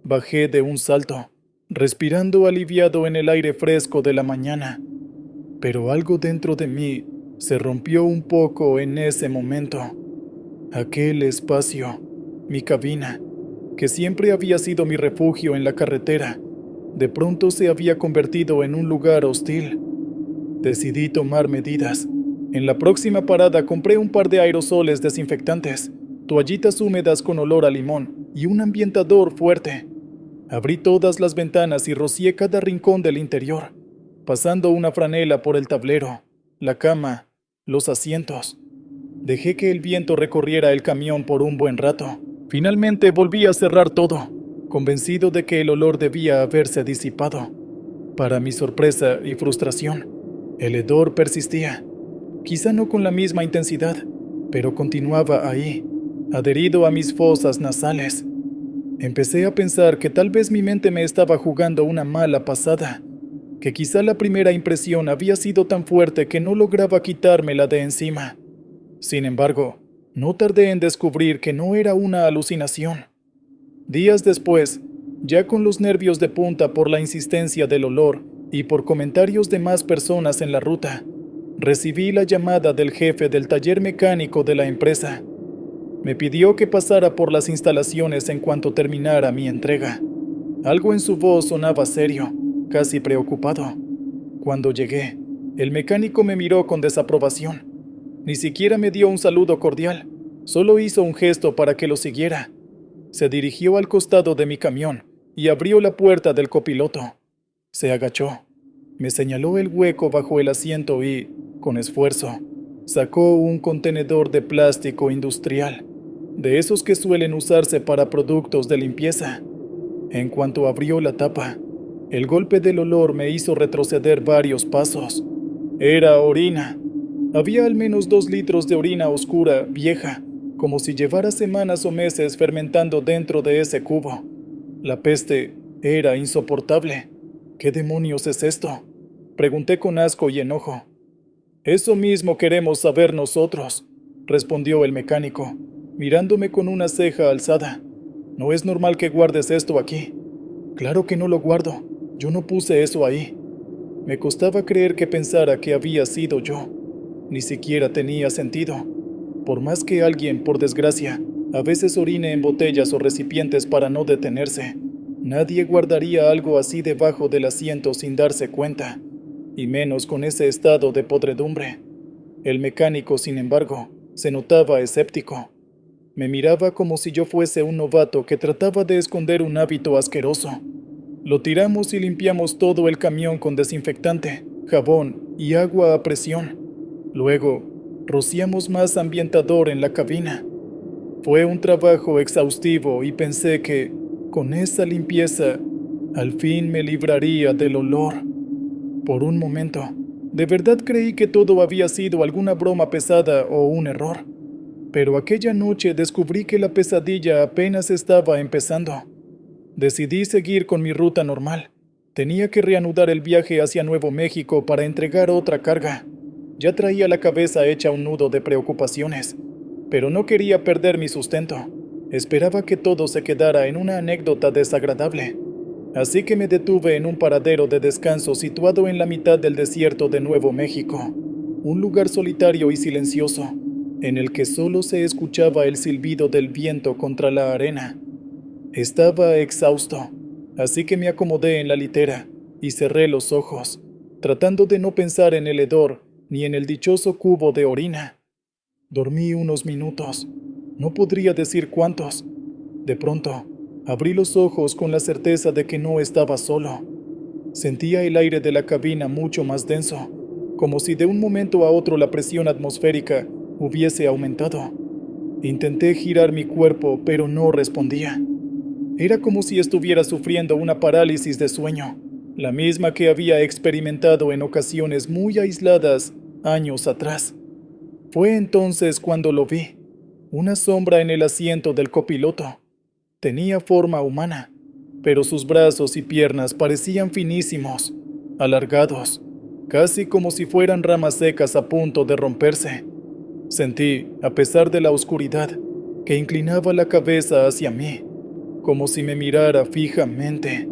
Bajé de un salto, respirando aliviado en el aire fresco de la mañana. Pero algo dentro de mí se rompió un poco en ese momento. Aquel espacio, mi cabina, que siempre había sido mi refugio en la carretera, de pronto se había convertido en un lugar hostil. Decidí tomar medidas. En la próxima parada compré un par de aerosoles desinfectantes, toallitas húmedas con olor a limón y un ambientador fuerte. Abrí todas las ventanas y rocié cada rincón del interior, pasando una franela por el tablero, la cama, los asientos. Dejé que el viento recorriera el camión por un buen rato. Finalmente volví a cerrar todo, convencido de que el olor debía haberse disipado. Para mi sorpresa y frustración, el hedor persistía. Quizá no con la misma intensidad, pero continuaba ahí, adherido a mis fosas nasales. Empecé a pensar que tal vez mi mente me estaba jugando una mala pasada, que quizá la primera impresión había sido tan fuerte que no lograba quitármela de encima. Sin embargo, no tardé en descubrir que no era una alucinación. Días después, ya con los nervios de punta por la insistencia del olor y por comentarios de más personas en la ruta, recibí la llamada del jefe del taller mecánico de la empresa. Me pidió que pasara por las instalaciones en cuanto terminara mi entrega. Algo en su voz sonaba serio, casi preocupado. Cuando llegué, el mecánico me miró con desaprobación. Ni siquiera me dio un saludo cordial, solo hizo un gesto para que lo siguiera. Se dirigió al costado de mi camión y abrió la puerta del copiloto. Se agachó. Me señaló el hueco bajo el asiento y, con esfuerzo, sacó un contenedor de plástico industrial, de esos que suelen usarse para productos de limpieza. En cuanto abrió la tapa, el golpe del olor me hizo retroceder varios pasos. Era orina. Había al menos 2 litros de orina oscura, vieja, como si llevara semanas o meses fermentando dentro de ese cubo. La peste era insoportable. ¿Qué demonios es esto?, pregunté con asco y enojo. Eso mismo queremos saber nosotros, respondió el mecánico, mirándome con una ceja alzada. No es normal que guardes esto aquí. Claro que no lo guardo. Yo no puse eso ahí. Me costaba creer que pensara que había sido yo. Ni siquiera tenía sentido. Por más que alguien, por desgracia, a veces orine en botellas o recipientes para no detenerse, nadie guardaría algo así debajo del asiento sin darse cuenta, y menos con ese estado de podredumbre. El mecánico, sin embargo, se notaba escéptico. Me miraba como si yo fuese un novato que trataba de esconder un hábito asqueroso. Lo tiramos y limpiamos todo el camión con desinfectante, jabón y agua a presión. Luego, rociamos más ambientador en la cabina. Fue un trabajo exhaustivo y pensé que, con esa limpieza, al fin me libraría del olor. Por un momento, de verdad creí que todo había sido alguna broma pesada o un error. Pero aquella noche descubrí que la pesadilla apenas estaba empezando. Decidí seguir con mi ruta normal. Tenía que reanudar el viaje hacia Nuevo México para entregar otra carga. Ya traía la cabeza hecha un nudo de preocupaciones, pero no quería perder mi sustento. Esperaba que todo se quedara en una anécdota desagradable. Así que me detuve en un paradero de descanso situado en la mitad del desierto de Nuevo México, un lugar solitario y silencioso, en el que solo se escuchaba el silbido del viento contra la arena. Estaba exhausto, así que me acomodé en la litera y cerré los ojos, tratando de no pensar en el hedor ni en el dichoso cubo de orina. Dormí unos minutos, no podría decir cuántos. De pronto, abrí los ojos con la certeza de que no estaba solo. Sentía el aire de la cabina mucho más denso, como si de un momento a otro la presión atmosférica hubiese aumentado. Intenté girar mi cuerpo, pero no respondía. Era como si estuviera sufriendo una parálisis de sueño, la misma que había experimentado en ocasiones muy aisladas años atrás. Fue entonces cuando lo vi, una sombra en el asiento del copiloto. Tenía forma humana, pero sus brazos y piernas parecían finísimos, alargados, casi como si fueran ramas secas a punto de romperse. Sentí, a pesar de la oscuridad, que inclinaba la cabeza hacia mí, como si me mirara fijamente.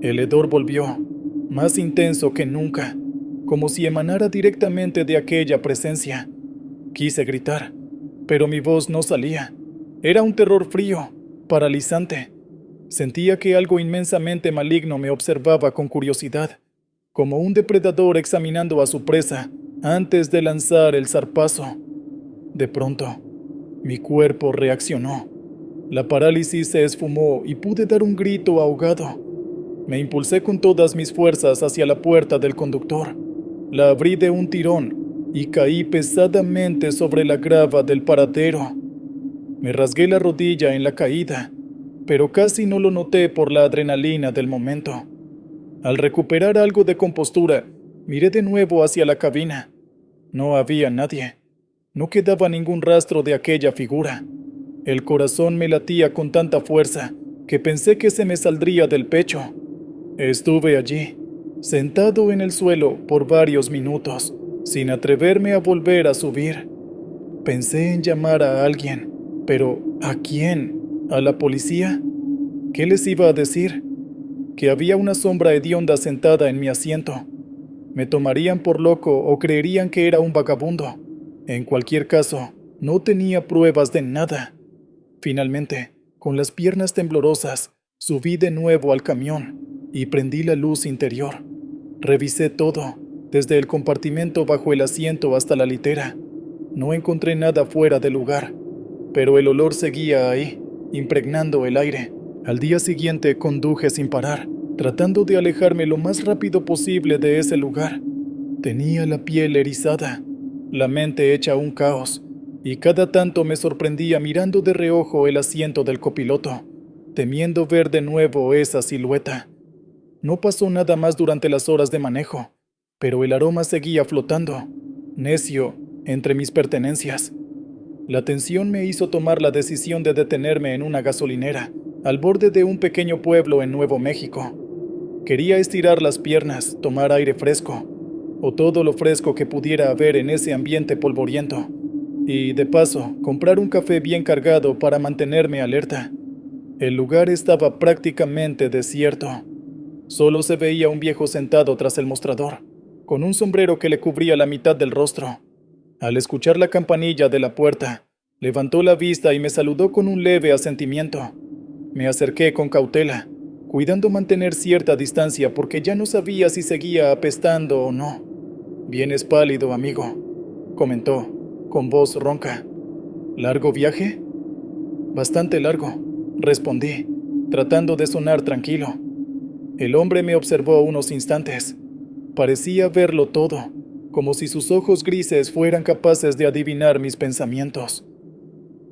El hedor volvió, más intenso que nunca, como si emanara directamente de aquella presencia. Quise gritar, pero mi voz no salía. Era un terror frío, paralizante. Sentía que algo inmensamente maligno me observaba con curiosidad, como un depredador examinando a su presa antes de lanzar el zarpazo. De pronto, mi cuerpo reaccionó. La parálisis se esfumó y pude dar un grito ahogado. Me impulsé con todas mis fuerzas hacia la puerta del conductor. La abrí de un tirón y caí pesadamente sobre la grava del paradero. Me rasgué la rodilla en la caída, pero casi no lo noté por la adrenalina del momento. Al recuperar algo de compostura, miré de nuevo hacia la cabina. No había nadie. No quedaba ningún rastro de aquella figura. El corazón me latía con tanta fuerza que pensé que se me saldría del pecho. Estuve allí, sentado en el suelo por varios minutos, sin atreverme a volver a subir. Pensé en llamar a alguien, pero ¿a quién? ¿A la policía? ¿Qué les iba a decir? Que había una sombra hedionda sentada en mi asiento. ¿Me tomarían por loco o creerían que era un vagabundo? En cualquier caso, no tenía pruebas de nada. Finalmente, con las piernas temblorosas, subí de nuevo al camión y prendí la luz interior. Revisé todo, desde el compartimento bajo el asiento hasta la litera. No encontré nada fuera de lugar, pero el olor seguía ahí, impregnando el aire. Al día siguiente conduje sin parar, tratando de alejarme lo más rápido posible de ese lugar. Tenía la piel erizada, la mente hecha un caos, y cada tanto me sorprendía mirando de reojo el asiento del copiloto, temiendo ver de nuevo esa silueta. No pasó nada más durante las horas de manejo, pero el aroma seguía flotando, necio, entre mis pertenencias. La tensión me hizo tomar la decisión de detenerme en una gasolinera, al borde de un pequeño pueblo en Nuevo México. Quería estirar las piernas, tomar aire fresco, o todo lo fresco que pudiera haber en ese ambiente polvoriento, y, de paso, comprar un café bien cargado para mantenerme alerta. El lugar estaba prácticamente desierto. Solo se veía un viejo sentado tras el mostrador, con un sombrero que le cubría la mitad del rostro. Al escuchar la campanilla de la puerta, levantó la vista y me saludó con un leve asentimiento. Me acerqué con cautela, cuidando mantener cierta distancia porque ya no sabía si seguía apestando o no. «Vienes pálido, amigo», comentó, con voz ronca. «¿Largo viaje?» «Bastante largo», respondí, tratando de sonar tranquilo. El hombre me observó unos instantes. Parecía verlo todo, como si sus ojos grises fueran capaces de adivinar mis pensamientos.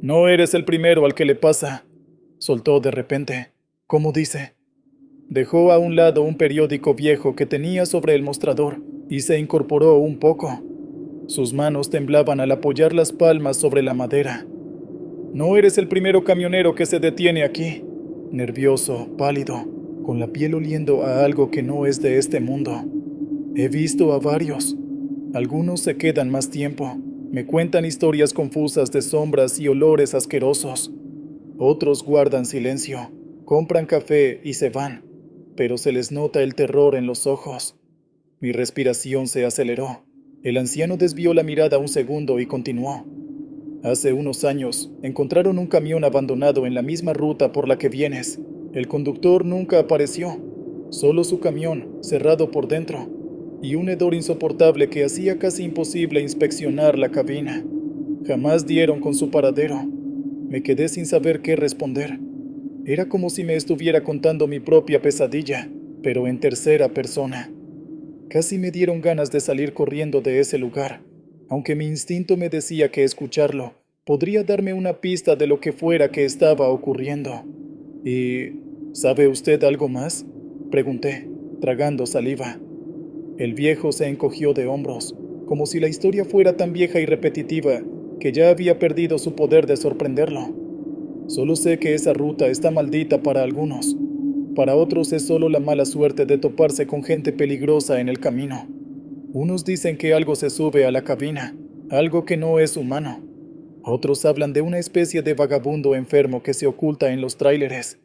«No eres el primero al que le pasa», soltó de repente. «¿Cómo dice?» Dejó a un lado un periódico viejo que tenía sobre el mostrador y se incorporó un poco. Sus manos temblaban al apoyar las palmas sobre la madera. «No eres el primero camionero que se detiene aquí», nervioso, pálido, con la piel oliendo a algo que no es de este mundo. «He visto a varios. Algunos se quedan más tiempo, me cuentan historias confusas de sombras y olores asquerosos. Otros guardan silencio, compran café y se van, pero se les nota el terror en los ojos». Mi respiración se aceleró. El anciano desvió la mirada un segundo y continuó. «Hace unos años, encontraron un camión abandonado en la misma ruta por la que vienes. El conductor nunca apareció, solo su camión, cerrado por dentro, y un hedor insoportable que hacía casi imposible inspeccionar la cabina. Jamás dieron con su paradero. Me quedé sin saber qué responder. Era como si me estuviera contando mi propia pesadilla, pero en tercera persona. Casi me dieron ganas de salir corriendo de ese lugar, aunque mi instinto me decía que escucharlo podría darme una pista de lo que fuera que estaba ocurriendo. «¿Y sabe usted algo más?», pregunté, tragando saliva. El viejo se encogió de hombros, como si la historia fuera tan vieja y repetitiva que ya había perdido su poder de sorprenderlo. «Solo sé que esa ruta está maldita para algunos. Para otros es solo la mala suerte de toparse con gente peligrosa en el camino. Unos dicen que algo se sube a la cabina, algo que no es humano. Otros hablan de una especie de vagabundo enfermo que se oculta en los tráileres.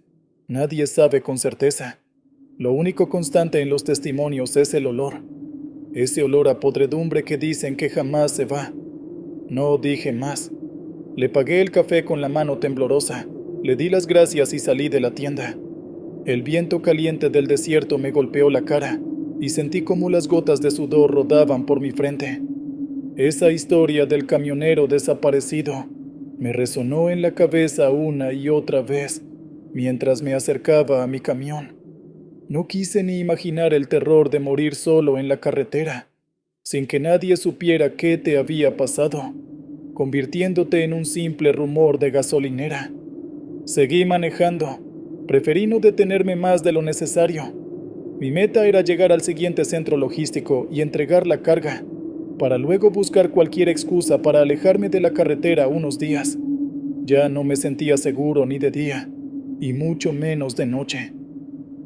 Nadie sabe con certeza. Lo único constante en los testimonios es el olor. Ese olor a podredumbre que dicen que jamás se va». No dije más. Le pagué el café con la mano temblorosa, le di las gracias y salí de la tienda. El viento caliente del desierto me golpeó la cara y sentí como las gotas de sudor rodaban por mi frente. Esa historia del camionero desaparecido me resonó en la cabeza una y otra vez mientras me acercaba a mi camión. No quise ni imaginar el terror de morir solo en la carretera, sin que nadie supiera qué te había pasado, convirtiéndote en un simple rumor de gasolinera. Seguí manejando. Preferí no detenerme más de lo necesario. Mi meta era llegar al siguiente centro logístico y entregar la carga, para luego buscar cualquier excusa para alejarme de la carretera unos días. Ya no me sentía seguro ni de día, y mucho menos de noche.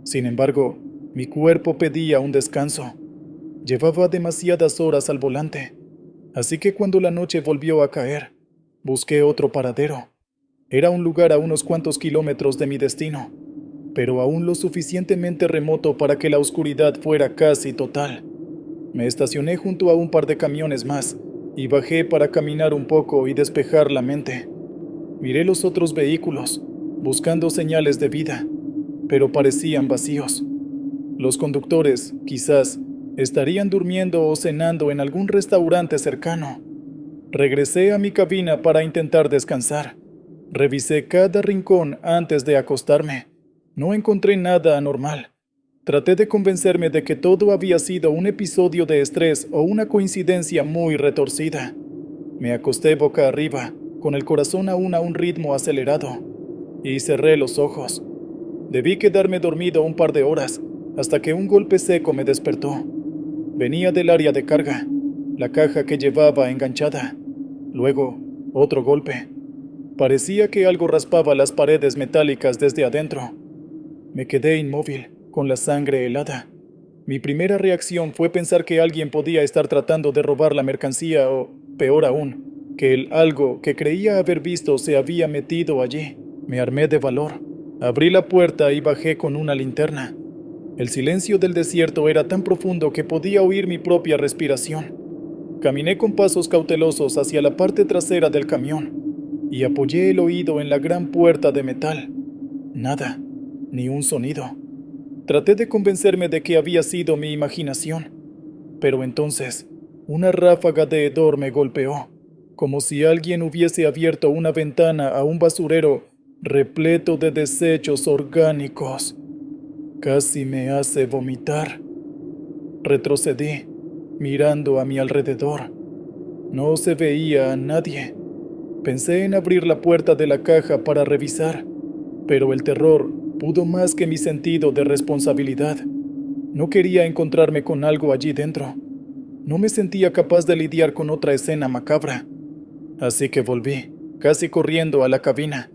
Sin embargo, mi cuerpo pedía un descanso. Llevaba demasiadas horas al volante, así que cuando la noche volvió a caer, busqué otro paradero. Era un lugar a unos cuantos kilómetros de mi destino, pero aún lo suficientemente remoto para que la oscuridad fuera casi total. Me estacioné junto a un par de camiones más y bajé para caminar un poco y despejar la mente. Miré los otros vehículos, buscando señales de vida, pero parecían vacíos. Los conductores, quizás, estarían durmiendo o cenando en algún restaurante cercano. Regresé a mi cabina para intentar descansar, Revisé cada rincón antes de acostarme. No encontré nada anormal. Traté de convencerme de que todo había sido un episodio de estrés o una coincidencia muy retorcida. Me acosté boca arriba, con el corazón aún a un ritmo acelerado, y cerré los ojos. Debí quedarme dormido un par de horas, hasta que un golpe seco me despertó. Venía del área de carga, la caja que llevaba enganchada. Luego, otro golpe. Parecía que algo raspaba las paredes metálicas desde adentro. Me quedé inmóvil, con la sangre helada. Mi primera reacción fue pensar que alguien podía estar tratando de robar la mercancía o, peor aún, que el algo que creía haber visto se había metido allí. Me armé de valor. Abrí la puerta y bajé con una linterna. El silencio del desierto era tan profundo que podía oír mi propia respiración. Caminé con pasos cautelosos hacia la parte trasera del camión y apoyé el oído en la gran puerta de metal. Nada, ni un sonido. Traté de convencerme de que había sido mi imaginación, pero entonces una ráfaga de hedor me golpeó, como si alguien hubiese abierto una ventana a un basurero repleto de desechos orgánicos. Casi me hace vomitar. Retrocedí, mirando a mi alrededor. No se veía a nadie. Pensé en abrir la puerta de la caja para revisar, pero el terror pudo más que mi sentido de responsabilidad. No quería encontrarme con algo allí dentro. No me sentía capaz de lidiar con otra escena macabra. Así que volví, casi corriendo a la cabina.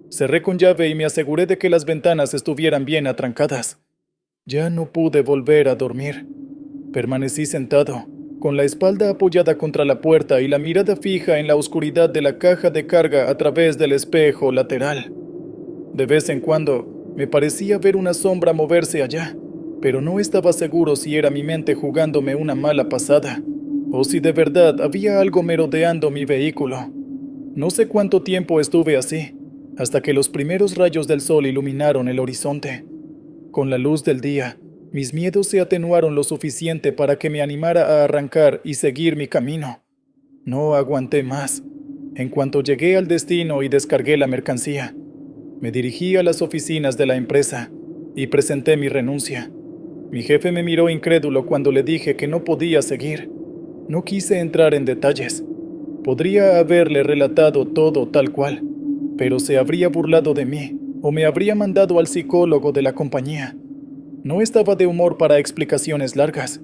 Cerré con llave y me aseguré de que las ventanas estuvieran bien atrancadas. Ya no pude volver a dormir. Permanecí sentado, con la espalda apoyada contra la puerta y la mirada fija en la oscuridad de la caja de carga a través del espejo lateral. De vez en cuando, me parecía ver una sombra moverse allá, pero no estaba seguro si era mi mente jugándome una mala pasada, o si de verdad había algo merodeando mi vehículo. No sé cuánto tiempo estuve así, hasta que los primeros rayos del sol iluminaron el horizonte. Con la luz del día, mis miedos se atenuaron lo suficiente para que me animara a arrancar y seguir mi camino. No aguanté más. En cuanto llegué al destino y descargué la mercancía, me dirigí a las oficinas de la empresa y presenté mi renuncia. Mi jefe me miró incrédulo cuando le dije que no podía seguir. No quise entrar en detalles. Podría haberle relatado todo tal cual, pero se habría burlado de mí o me habría mandado al psicólogo de la compañía. No estaba de humor para explicaciones largas.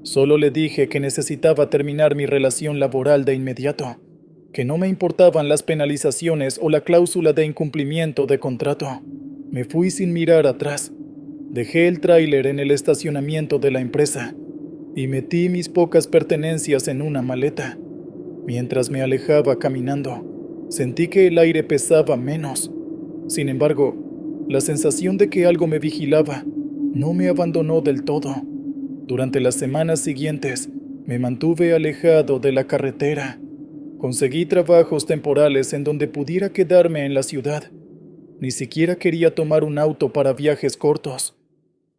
Solo le dije que necesitaba terminar mi relación laboral de inmediato, que no me importaban las penalizaciones o la cláusula de incumplimiento de contrato. Me fui sin mirar atrás. Dejé el tráiler en el estacionamiento de la empresa y metí mis pocas pertenencias en una maleta. Mientras me alejaba caminando, sentí que el aire pesaba menos. Sin embargo, la sensación de que algo me vigilaba no me abandonó del todo. Durante las semanas siguientes, me mantuve alejado de la carretera. Conseguí trabajos temporales en donde pudiera quedarme en la ciudad. Ni siquiera quería tomar un auto para viajes cortos.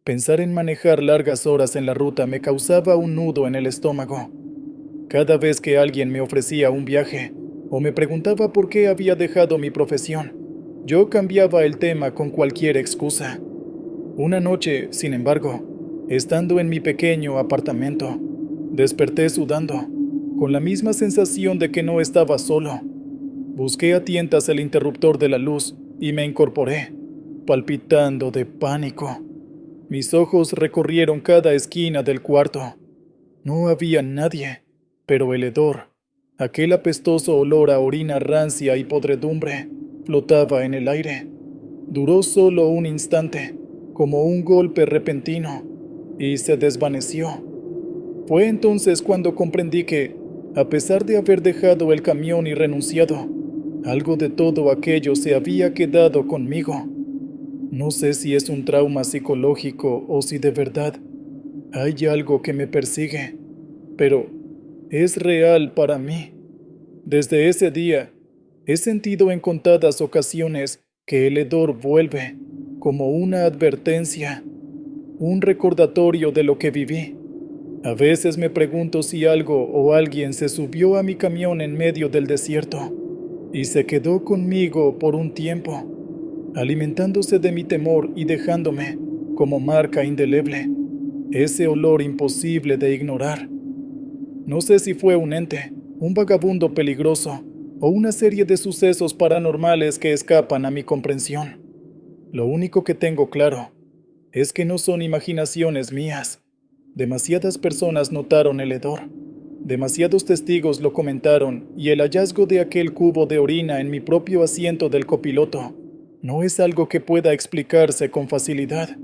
Pensar en manejar largas horas en la ruta me causaba un nudo en el estómago. Cada vez que alguien me ofrecía un viaje o me preguntaba por qué había dejado mi profesión, yo cambiaba el tema con cualquier excusa. Una noche, sin embargo, estando en mi pequeño apartamento, desperté sudando, con la misma sensación de que no estaba solo. Busqué a tientas el interruptor de la luz y me incorporé, palpitando de pánico. Mis ojos recorrieron cada esquina del cuarto. No había nadie, pero el hedor, aquel apestoso olor a orina rancia y podredumbre, flotaba en el aire. Duró solo un instante, como un golpe repentino, y se desvaneció. Fue entonces cuando comprendí que, a pesar de haber dejado el camión y renunciado, algo de todo aquello se había quedado conmigo. No sé si es un trauma psicológico o si de verdad hay algo que me persigue, pero es real para mí. Desde ese día, he sentido en contadas ocasiones que el hedor vuelve, como una advertencia, un recordatorio de lo que viví. A veces me pregunto si algo o alguien se subió a mi camión en medio del desierto, y se quedó conmigo por un tiempo, alimentándose de mi temor y dejándome, como marca indeleble, ese olor imposible de ignorar. No sé si fue un ente, un vagabundo peligroso, o una serie de sucesos paranormales que escapan a mi comprensión. Lo único que tengo claro es que no son imaginaciones mías. Demasiadas personas notaron el hedor. Demasiados testigos lo comentaron y el hallazgo de aquel cubo de orina en mi propio asiento del copiloto no es algo que pueda explicarse con facilidad.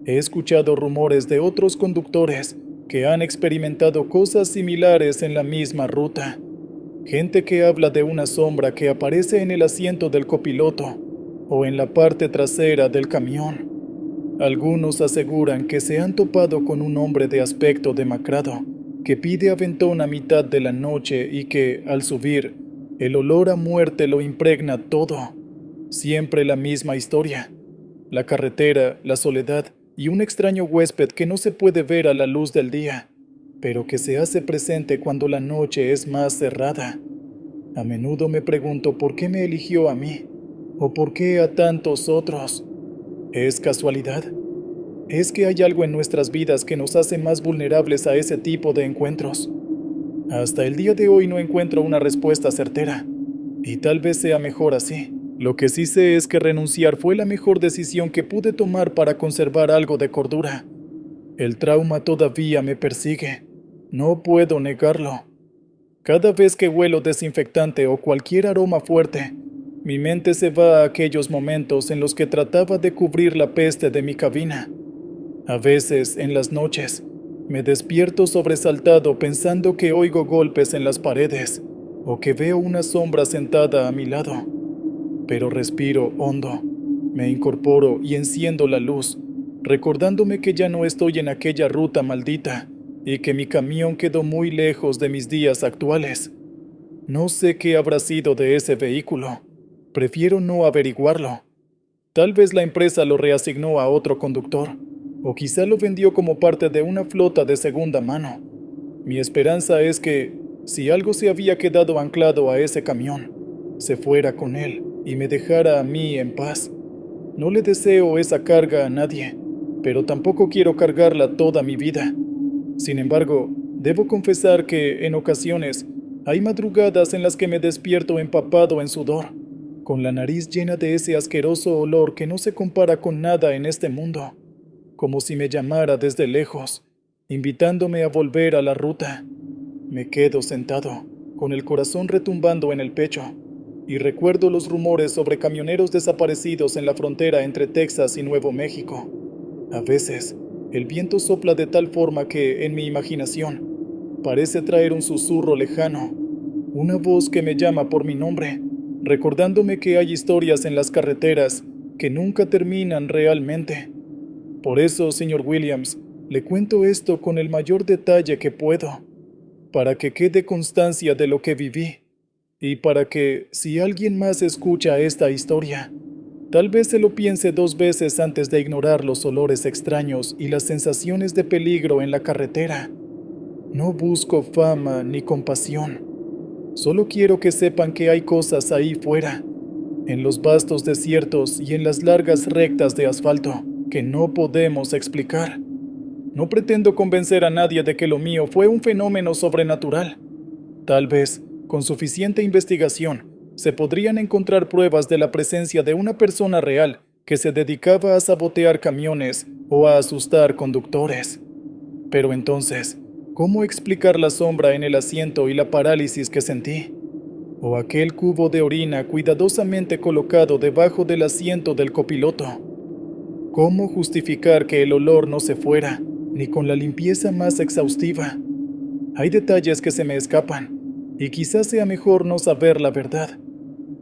He escuchado rumores de otros conductores que han experimentado cosas similares en la misma ruta. Gente que habla de una sombra que aparece en el asiento del copiloto o en la parte trasera del camión. Algunos aseguran que se han topado con un hombre de aspecto demacrado que pide aventón a mitad de la noche y que, al subir, el olor a muerte lo impregna todo. Siempre la misma historia. La carretera, la soledad y un extraño huésped que no se puede ver a la luz del día, pero que se hace presente cuando la noche es más cerrada. A menudo me pregunto por qué me eligió a mí, o por qué a tantos otros. ¿Es casualidad? ¿Es que hay algo en nuestras vidas que nos hace más vulnerables a ese tipo de encuentros? Hasta el día de hoy no encuentro una respuesta certera, y tal vez sea mejor así. Lo que sí sé es que renunciar fue la mejor decisión que pude tomar para conservar algo de cordura. El trauma todavía me persigue. No puedo negarlo. Cada vez que huelo desinfectante o cualquier aroma fuerte, mi mente se va a aquellos momentos en los que trataba de cubrir la peste de mi cabina. A veces, en las noches, me despierto sobresaltado pensando que oigo golpes en las paredes o que veo una sombra sentada a mi lado. Pero respiro hondo, me incorporo y enciendo la luz, recordándome que ya no estoy en aquella ruta maldita y que mi camión quedó muy lejos de mis días actuales. No sé qué habrá sido de ese vehículo. Prefiero no averiguarlo. Tal vez la empresa lo reasignó a otro conductor, o quizá lo vendió como parte de una flota de segunda mano. Mi esperanza es que, si algo se había quedado anclado a ese camión, se fuera con él y me dejara a mí en paz. No le deseo esa carga a nadie, pero tampoco quiero cargarla toda mi vida. Sin embargo, debo confesar que, en ocasiones, hay madrugadas en las que me despierto empapado en sudor, con la nariz llena de ese asqueroso olor que no se compara con nada en este mundo, como si me llamara desde lejos, invitándome a volver a la ruta. Me quedo sentado, con el corazón retumbando en el pecho, y recuerdo los rumores sobre camioneros desaparecidos en la frontera entre Texas y Nuevo México. A veces, el viento sopla de tal forma que, en mi imaginación, parece traer un susurro lejano, una voz que me llama por mi nombre, recordándome que hay historias en las carreteras que nunca terminan realmente. Por eso, señor Williams, le cuento esto con el mayor detalle que puedo, para que quede constancia de lo que viví, y para que, si alguien más escucha esta historia, tal vez se lo piense dos veces antes de ignorar los olores extraños y las sensaciones de peligro en la carretera. No busco fama ni compasión. Solo quiero que sepan que hay cosas ahí fuera, en los vastos desiertos y en las largas rectas de asfalto, que no podemos explicar. No pretendo convencer a nadie de que lo mío fue un fenómeno sobrenatural. Tal vez, con suficiente investigación, se podrían encontrar pruebas de la presencia de una persona real que se dedicaba a sabotear camiones o a asustar conductores. Pero entonces, ¿cómo explicar la sombra en el asiento y la parálisis que sentí? ¿O aquel cubo de orina cuidadosamente colocado debajo del asiento del copiloto? ¿Cómo justificar que el olor no se fuera, ni con la limpieza más exhaustiva? Hay detalles que se me escapan, y quizás sea mejor no saber la verdad.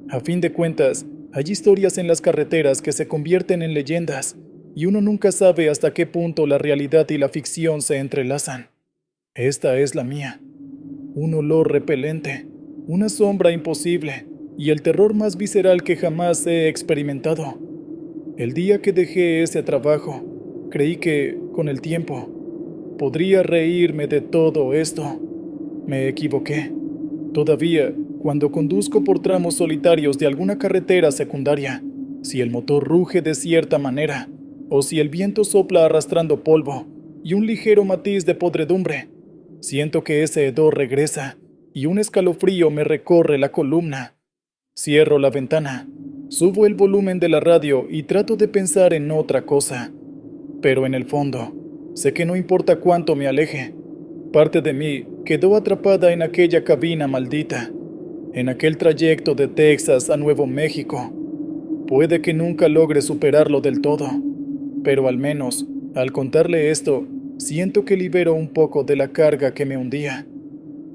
A fin de cuentas, hay historias en las carreteras que se convierten en leyendas, y uno nunca sabe hasta qué punto la realidad y la ficción se entrelazan. Esta es la mía. Un olor repelente, una sombra imposible, y el terror más visceral que jamás he experimentado. El día que dejé ese trabajo, creí que, con el tiempo, podría reírme de todo esto. Me equivoqué. Todavía, Cuando conduzco por tramos solitarios de alguna carretera secundaria, si el motor ruge de cierta manera, o si el viento sopla arrastrando polvo y un ligero matiz de podredumbre, siento que ese hedor regresa y un escalofrío me recorre la columna. Cierro la ventana, subo el volumen de la radio y trato de pensar en otra cosa. Pero en el fondo, sé que no importa cuánto me aleje, parte de mí quedó atrapada en aquella cabina maldita, en aquel trayecto de Texas a Nuevo México. Puede que nunca logre superarlo del todo, pero al menos, al contarle esto, siento que libero un poco de la carga que me hundía.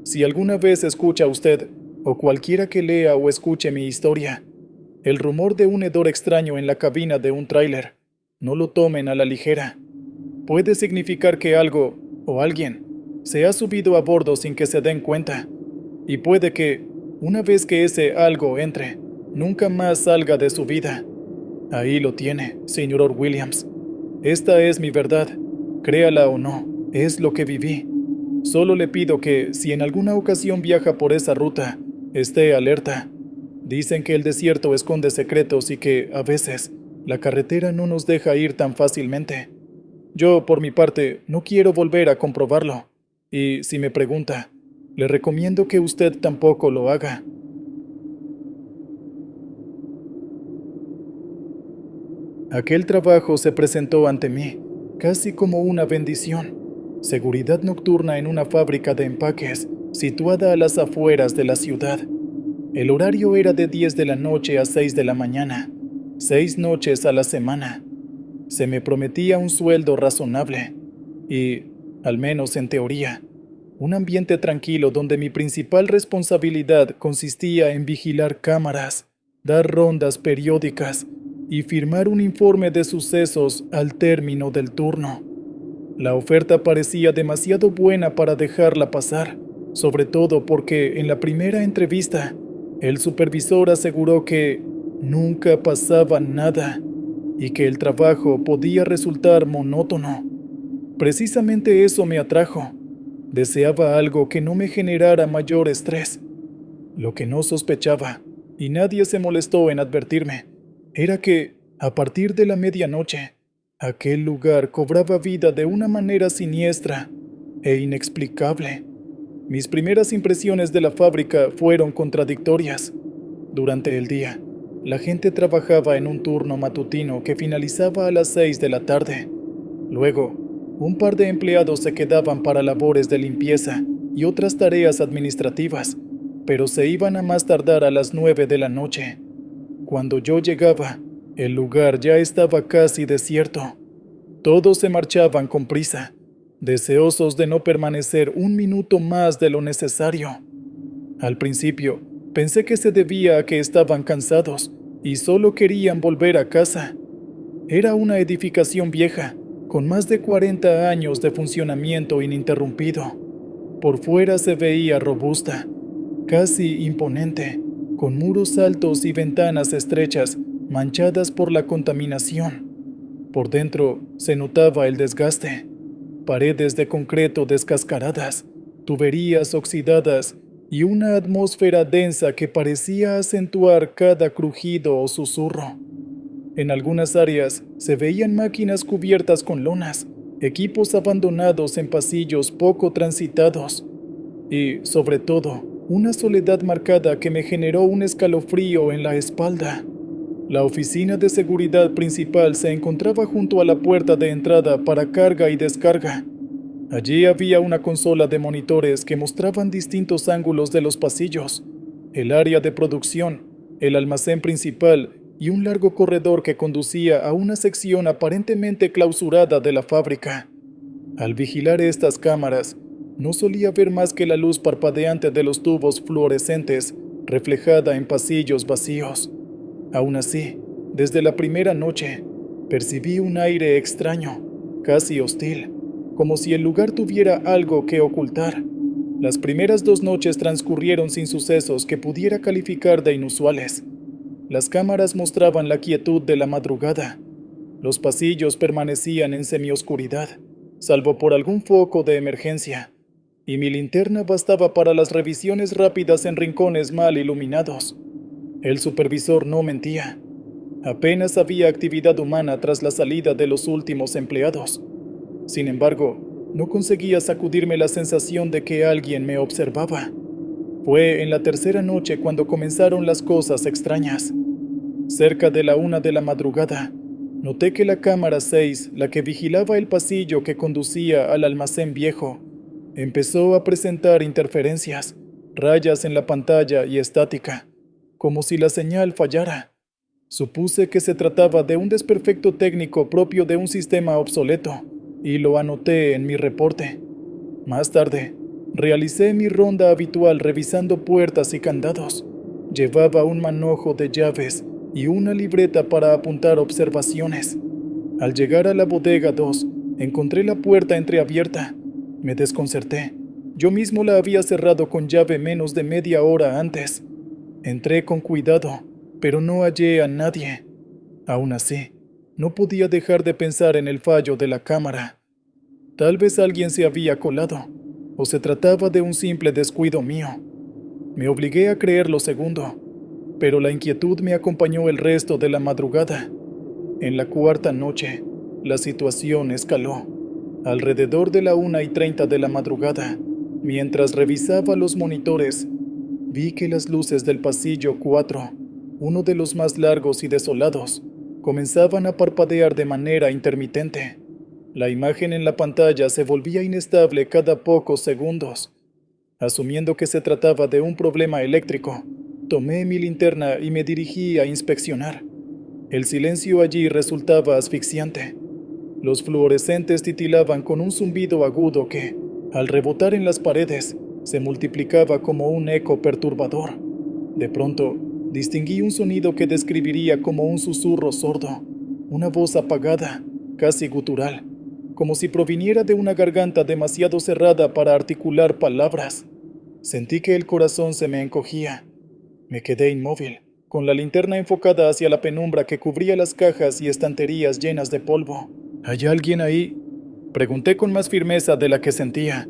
Si alguna vez escucha usted, o cualquiera que lea o escuche mi historia, el rumor de un hedor extraño en la cabina de un tráiler, no lo tomen a la ligera. Puede significar que algo, o alguien, se ha subido a bordo sin que se den cuenta, y puede que, una vez que ese algo entre, nunca más salga de su vida. Ahí lo tiene, señor Williams. Esta es mi verdad, créala o no, es lo que viví. Solo le pido que, si en alguna ocasión viaja por esa ruta, esté alerta. Dicen que el desierto esconde secretos y que, a veces, la carretera no nos deja ir tan fácilmente. Yo, por mi parte, no quiero volver a comprobarlo. Y, si me pregunta, le recomiendo que usted tampoco lo haga. Aquel trabajo se presentó ante mí, casi como una bendición. Seguridad nocturna en una fábrica de empaques, situada a las afueras de la ciudad. El horario era de 10 de la noche a 6 de la mañana, 6 noches a la semana. Se me prometía un sueldo razonable y, al menos en teoría, un ambiente tranquilo donde mi principal responsabilidad consistía en vigilar cámaras, dar rondas periódicas y firmar un informe de sucesos al término del turno. La oferta parecía demasiado buena para dejarla pasar, sobre todo porque en la primera entrevista, el supervisor aseguró que nunca pasaba nada y que el trabajo podía resultar monótono. Precisamente eso me atrajo. Deseaba algo que no me generara mayor estrés. Lo que no sospechaba, y nadie se molestó en advertirme, era que, a partir de la medianoche, aquel lugar cobraba vida de una manera siniestra e inexplicable. Mis primeras impresiones de la fábrica fueron contradictorias. Durante el día, la gente trabajaba en un turno matutino que finalizaba a las 6 de la tarde. Luego, un par de empleados se quedaban para labores de limpieza y otras tareas administrativas, pero se iban a más tardar a las 9 de la noche. Cuando yo llegaba, el lugar ya estaba casi desierto. Todos se marchaban con prisa, deseosos de no permanecer un minuto más de lo necesario. Al principio, pensé que se debía a que estaban cansados y solo querían volver a casa. Era una edificación vieja, con más de 40 años de funcionamiento ininterrumpido. Por fuera se veía robusta, casi imponente, con muros altos y ventanas estrechas manchadas por la contaminación. Por dentro se notaba el desgaste, paredes de concreto descascaradas, tuberías oxidadas y una atmósfera densa que parecía acentuar cada crujido o susurro. En algunas áreas se veían máquinas cubiertas con lonas, equipos abandonados en pasillos poco transitados y, sobre todo, una soledad marcada que me generó un escalofrío en la espalda. La oficina de seguridad principal se encontraba junto a la puerta de entrada para carga y descarga. Allí había una consola de monitores que mostraban distintos ángulos de los pasillos, el área de producción, el almacén principal y un largo corredor que conducía a una sección aparentemente clausurada de la fábrica. Al vigilar estas cámaras, no solía ver más que la luz parpadeante de los tubos fluorescentes reflejada en pasillos vacíos. Aún así, desde la primera noche, percibí un aire extraño, casi hostil, como si el lugar tuviera algo que ocultar. Las primeras 2 noches transcurrieron sin sucesos que pudiera calificar de inusuales. Las cámaras mostraban la quietud de la madrugada. Los pasillos permanecían en semioscuridad, salvo por algún foco de emergencia. y mi linterna bastaba para las revisiones rápidas en rincones mal iluminados. El supervisor no mentía. Apenas había actividad humana tras la salida de los últimos empleados. Sin embargo, no conseguía sacudirme la sensación de que alguien me observaba. Fue en la tercera noche cuando comenzaron las cosas extrañas. Cerca de la 1 de la madrugada, noté que la cámara 6, la que vigilaba el pasillo que conducía al almacén viejo, empezó a presentar interferencias, rayas en la pantalla y estática, como si la señal fallara. Supuse que se trataba de un desperfecto técnico propio de un sistema obsoleto, y lo anoté en mi reporte. Más tarde, realicé mi ronda habitual revisando puertas y candados. Llevaba un manojo de llaves y una libreta para apuntar observaciones. Al llegar a la bodega 2, encontré la puerta entreabierta. Me desconcerté. Yo mismo la había cerrado con llave menos de media hora antes. Entré con cuidado, pero no hallé a nadie. Aún así, no podía dejar de pensar en el fallo de la cámara. Tal vez alguien se había colado, o se trataba de un simple descuido mío. Me obligué a creer lo segundo, pero la inquietud me acompañó el resto de la madrugada. En la cuarta noche, la situación escaló. Alrededor de la 1:30 de la madrugada, mientras revisaba los monitores, vi que las luces del pasillo 4, uno de los más largos y desolados, comenzaban a parpadear de manera intermitente. La imagen en la pantalla se volvía inestable cada pocos segundos. Asumiendo que se trataba de un problema eléctrico, tomé mi linterna y me dirigí a inspeccionar. El silencio allí resultaba asfixiante. Los fluorescentes titilaban con un zumbido agudo que, al rebotar en las paredes, se multiplicaba como un eco perturbador. De pronto, distinguí un sonido que describiría como un susurro sordo, una voz apagada, casi gutural, como si proviniera de una garganta demasiado cerrada para articular palabras. Sentí que el corazón se me encogía. Me quedé inmóvil, con la linterna enfocada hacia la penumbra que cubría las cajas y estanterías llenas de polvo. ¿Hay alguien ahí?, pregunté con más firmeza de la que sentía.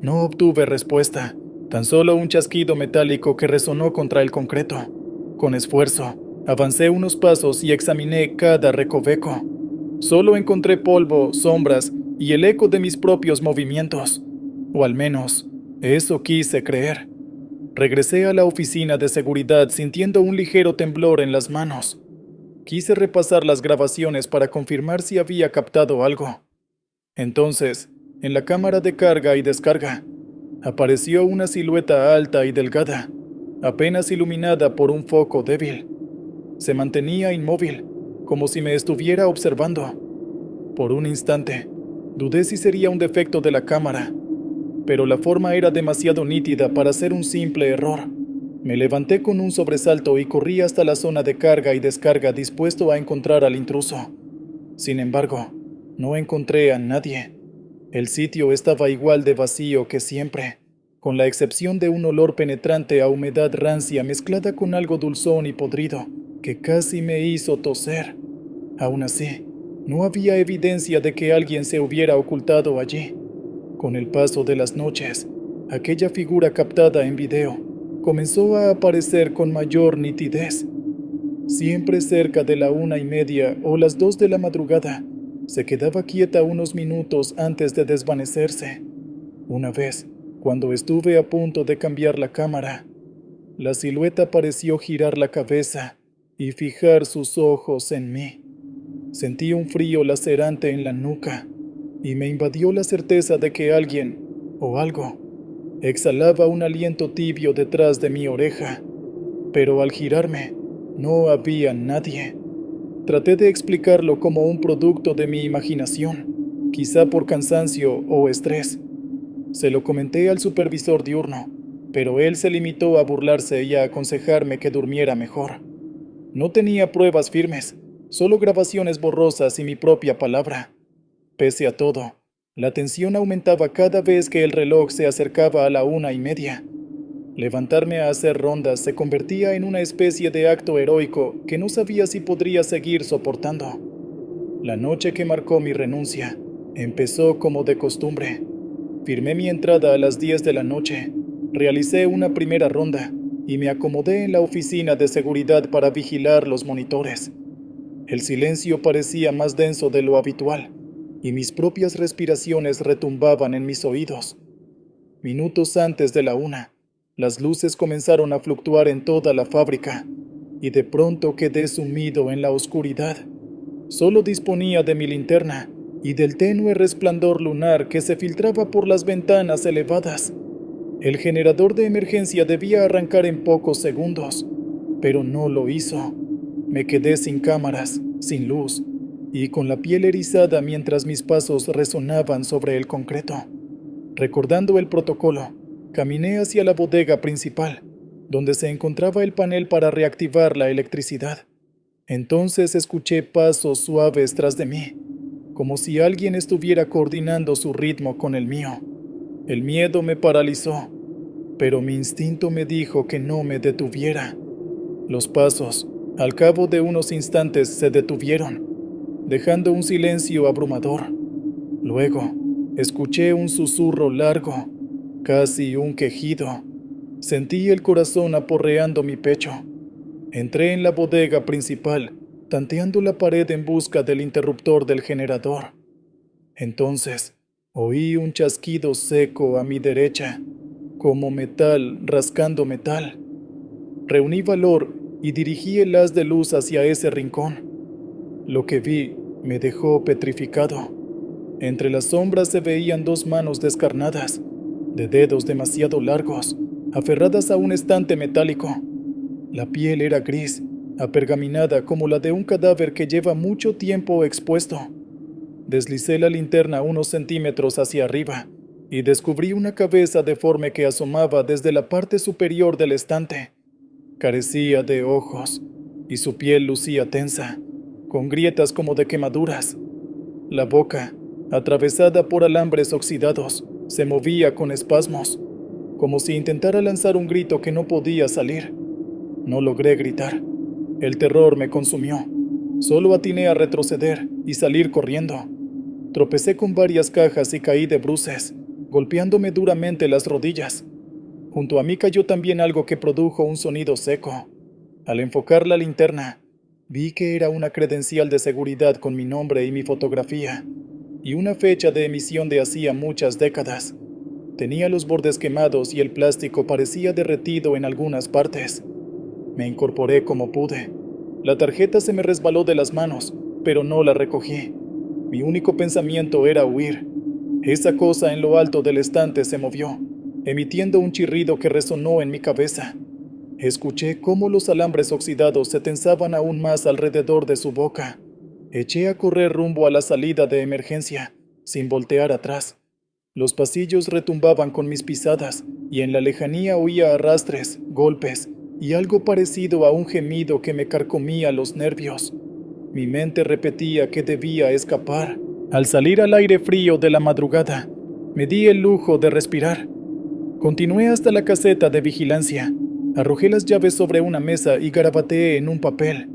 No obtuve respuesta, tan solo un chasquido metálico que resonó contra el concreto. Con esfuerzo, avancé unos pasos y examiné cada recoveco. Solo encontré polvo, sombras y el eco de mis propios movimientos. O al menos, eso quise creer. Regresé a la oficina de seguridad sintiendo un ligero temblor en las manos. Quise repasar las grabaciones para confirmar si había captado algo. Entonces, en la cámara de carga y descarga, apareció una silueta alta y delgada, apenas iluminada por un foco débil. Se mantenía inmóvil, como si me estuviera observando. Por un instante, dudé si sería un defecto de la cámara, pero la forma era demasiado nítida para ser un simple error. Me levanté con un sobresalto y corrí hasta la zona de carga y descarga dispuesto a encontrar al intruso. Sin embargo, no encontré a nadie. El sitio estaba igual de vacío que siempre, con la excepción de un olor penetrante a humedad rancia mezclada con algo dulzón y podrido, que casi me hizo toser. Aún así, no había evidencia de que alguien se hubiera ocultado allí. Con el paso de las noches, aquella figura captada en video comenzó a aparecer con mayor nitidez. Siempre cerca de la 1:30 o las 2 de la madrugada, se quedaba quieta unos minutos antes de desvanecerse. Una vez, cuando estuve a punto de cambiar la cámara, la silueta pareció girar la cabeza y fijar sus ojos en mí. Sentí un frío lacerante en la nuca y me invadió la certeza de que alguien, o algo, exhalaba un aliento tibio detrás de mi oreja. Pero al girarme, no había nadie. Traté de explicarlo como un producto de mi imaginación, quizá por cansancio o estrés. Se lo comenté al supervisor diurno, pero él se limitó a burlarse y a aconsejarme que durmiera mejor. No tenía pruebas firmes, solo grabaciones borrosas y mi propia palabra. Pese a todo, la tensión aumentaba cada vez que el reloj se acercaba a la 1:30. Levantarme a hacer rondas se convertía en una especie de acto heroico que no sabía si podría seguir soportando. La noche que marcó mi renuncia empezó como de costumbre. Firmé mi entrada a las 10 de la noche, realicé una primera ronda y me acomodé en la oficina de seguridad para vigilar los monitores. El silencio parecía más denso de lo habitual, y mis propias respiraciones retumbaban en mis oídos. Minutos antes de la 1, las luces comenzaron a fluctuar en toda la fábrica, y de pronto quedé sumido en la oscuridad. Solo disponía de mi linterna y del tenue resplandor lunar que se filtraba por las ventanas elevadas. El generador de emergencia debía arrancar en pocos segundos, pero no lo hizo. Me quedé sin cámaras, sin luz, y con la piel erizada mientras mis pasos resonaban sobre el concreto. Recordando el protocolo, caminé hacia la bodega principal, donde se encontraba el panel para reactivar la electricidad. Entonces escuché pasos suaves tras de mí, como si alguien estuviera coordinando su ritmo con el mío. El miedo me paralizó, pero mi instinto me dijo que no me detuviera. Los pasos, al cabo de unos instantes, se detuvieron, dejando un silencio abrumador. Luego, escuché un susurro largo, casi un quejido. Sentí el corazón aporreando mi pecho. Entré en la bodega principal, tanteando la pared en busca del interruptor del generador. Entonces, oí un chasquido seco a mi derecha, como metal rascando metal. Reuní valor y dirigí el haz de luz hacia ese rincón. Lo que vi me dejó petrificado. Entre las sombras se veían dos manos descarnadas, de dedos demasiado largos, aferradas a un estante metálico. La piel era gris, apergaminada como la de un cadáver que lleva mucho tiempo expuesto. Deslicé la linterna unos centímetros hacia arriba y descubrí una cabeza deforme que asomaba desde la parte superior del estante. Carecía de ojos y su piel lucía tensa, con grietas como de quemaduras. La boca, atravesada por alambres oxidados, se movía con espasmos, como si intentara lanzar un grito que no podía salir. No logré gritar. El terror me consumió. Solo atiné a retroceder y salir corriendo. Tropecé con varias cajas y caí de bruces, golpeándome duramente las rodillas. Junto a mí cayó también algo que produjo un sonido seco. Al enfocar la linterna, vi que era una credencial de seguridad con mi nombre y mi fotografía, y una fecha de emisión de hacía muchas décadas. Tenía los bordes quemados y el plástico parecía derretido en algunas partes. Me incorporé como pude. La tarjeta se me resbaló de las manos, pero no la recogí. Mi único pensamiento era huir. Esa cosa en lo alto del estante se movió, emitiendo un chirrido que resonó en mi cabeza. Escuché cómo los alambres oxidados se tensaban aún más alrededor de su boca. Eché a correr rumbo a la salida de emergencia, sin voltear atrás. Los pasillos retumbaban con mis pisadas, y en la lejanía oía arrastres, golpes, y algo parecido a un gemido que me carcomía los nervios. Mi mente repetía que debía escapar. Al salir al aire frío de la madrugada, me di el lujo de respirar. Continué hasta la caseta de vigilancia. Arrojé las llaves sobre una mesa y garabateé en un papel.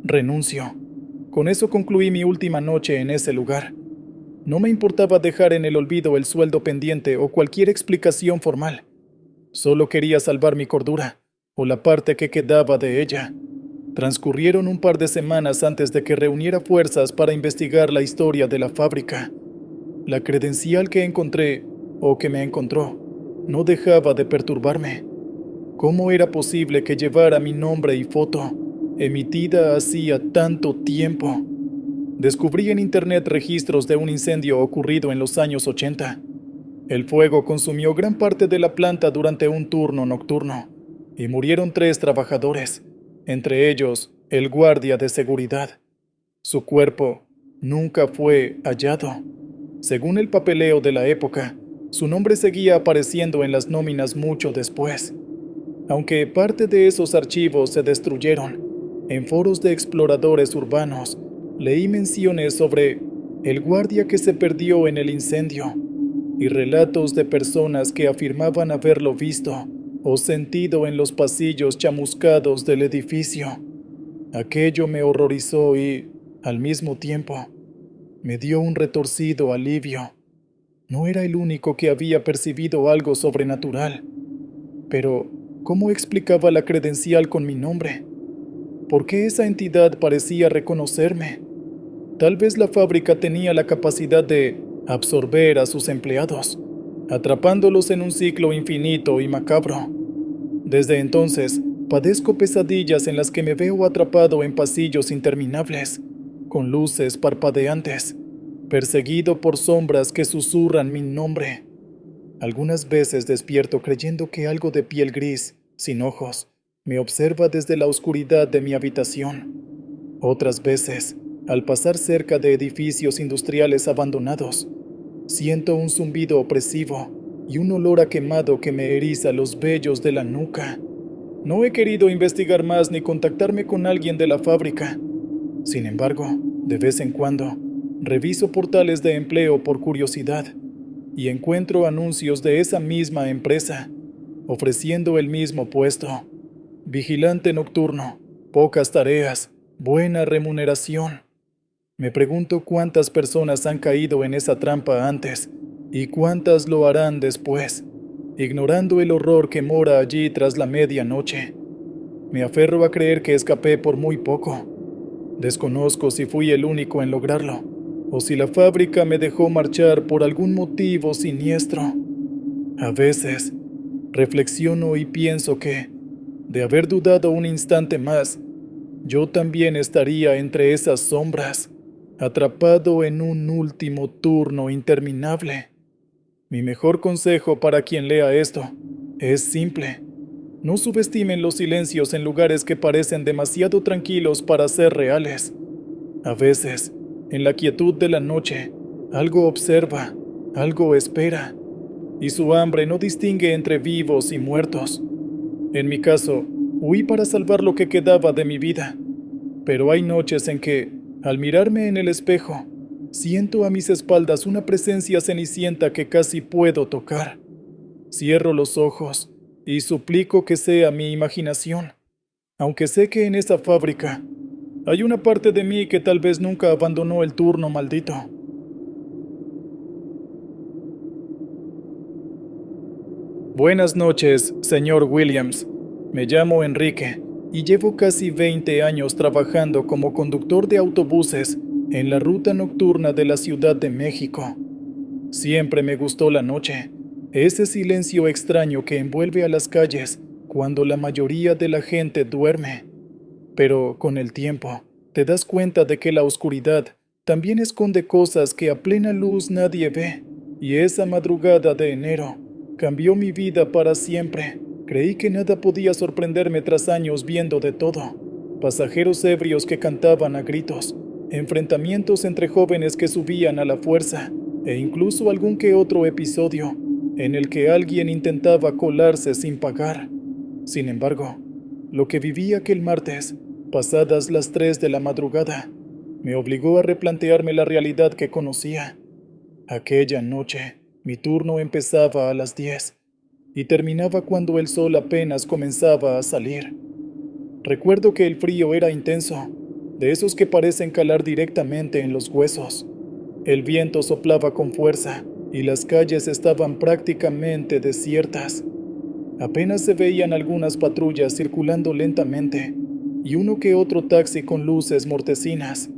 Renuncio. Con eso concluí mi última noche en ese lugar. No me importaba dejar en el olvido el sueldo pendiente o cualquier explicación formal. Solo quería salvar mi cordura, o la parte que quedaba de ella. Transcurrieron un par de semanas antes de que reuniera fuerzas para investigar la historia de la fábrica. La credencial que encontré, o que me encontró, no dejaba de perturbarme. ¿Cómo era posible que llevara mi nombre y foto, emitida hacía tanto tiempo? Descubrí en internet registros de un incendio ocurrido en los años 80. El fuego consumió gran parte de la planta durante un turno nocturno, y murieron 3 trabajadores, entre ellos el guardia de seguridad. Su cuerpo nunca fue hallado. Según el papeleo de la época, su nombre seguía apareciendo en las nóminas mucho después. Aunque parte de esos archivos se destruyeron, en foros de exploradores urbanos leí menciones sobre el guardia que se perdió en el incendio y relatos de personas que afirmaban haberlo visto o sentido en los pasillos chamuscados del edificio. Aquello me horrorizó y, al mismo tiempo, me dio un retorcido alivio. No era el único que había percibido algo sobrenatural. Pero, ¿cómo explicaba la credencial con mi nombre? ¿Por qué esa entidad parecía reconocerme? Tal vez la fábrica tenía la capacidad de absorber a sus empleados, atrapándolos en un ciclo infinito y macabro. Desde entonces, padezco pesadillas en las que me veo atrapado en pasillos interminables, con luces parpadeantes, perseguido por sombras que susurran mi nombre. Algunas veces despierto creyendo que algo de piel gris, sin ojos, me observa desde la oscuridad de mi habitación. Otras veces, al pasar cerca de edificios industriales abandonados, siento un zumbido opresivo y un olor a quemado que me eriza los vellos de la nuca. No he querido investigar más ni contactarme con alguien de la fábrica. Sin embargo, de vez en cuando, reviso portales de empleo por curiosidad y encuentro anuncios de esa misma empresa, ofreciendo el mismo puesto. Vigilante nocturno, pocas tareas, buena remuneración. Me pregunto cuántas personas han caído en esa trampa antes y cuántas lo harán después, ignorando el horror que mora allí tras la medianoche. Me aferro a creer que escapé por muy poco. Desconozco si fui el único en lograrlo, o si la fábrica me dejó marchar por algún motivo siniestro. A veces, reflexiono y pienso que, de haber dudado un instante más, yo también estaría entre esas sombras, atrapado en un último turno interminable. Mi mejor consejo para quien lea esto es simple. No subestimen los silencios en lugares que parecen demasiado tranquilos para ser reales. A veces, en la quietud de la noche, algo observa, algo espera, y su hambre no distingue entre vivos y muertos. En mi caso, huí para salvar lo que quedaba de mi vida, pero hay noches en que, al mirarme en el espejo, siento a mis espaldas una presencia cenicienta que casi puedo tocar. Cierro los ojos y suplico que sea mi imaginación, aunque sé que en esa fábrica hay una parte de mí que tal vez nunca abandonó el turno maldito. Buenas noches, señor Williams. Me llamo Enrique y llevo casi 20 años trabajando como conductor de autobuses en la ruta nocturna de la Ciudad de México. Siempre me gustó la noche, ese silencio extraño que envuelve a las calles cuando la mayoría de la gente duerme. Pero con el tiempo, te das cuenta de que la oscuridad también esconde cosas que a plena luz nadie ve. Y esa madrugada de enero cambió mi vida para siempre. Creí que nada podía sorprenderme tras años viendo de todo. Pasajeros ebrios que cantaban a gritos, enfrentamientos entre jóvenes que subían a la fuerza, e incluso algún que otro episodio en el que alguien intentaba colarse sin pagar. Sin embargo, lo que viví aquel martes, pasadas las 3 de la madrugada, me obligó a replantearme la realidad que conocía. Aquella noche, mi turno empezaba a las 10 y terminaba cuando el sol apenas comenzaba a salir. Recuerdo que el frío era intenso, de esos que parecen calar directamente en los huesos. El viento soplaba con fuerza y las calles estaban prácticamente desiertas. Apenas se veían algunas patrullas circulando lentamente y uno que otro taxi con luces mortecinas.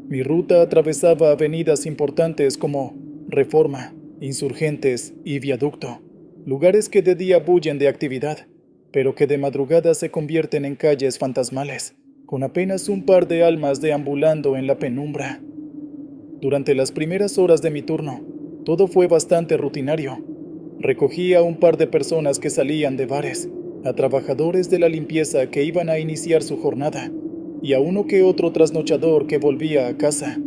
Mi ruta atravesaba avenidas importantes como Reforma, Insurgentes y Viaducto, lugares que de día bullen de actividad, pero que de madrugada se convierten en calles fantasmales, con apenas un par de almas deambulando en la penumbra. Durante las primeras horas de mi turno, todo fue bastante rutinario. Recogí a un par de personas que salían de bares, a trabajadores de la limpieza que iban a iniciar su jornada, y a uno que otro trasnochador que volvía a casa.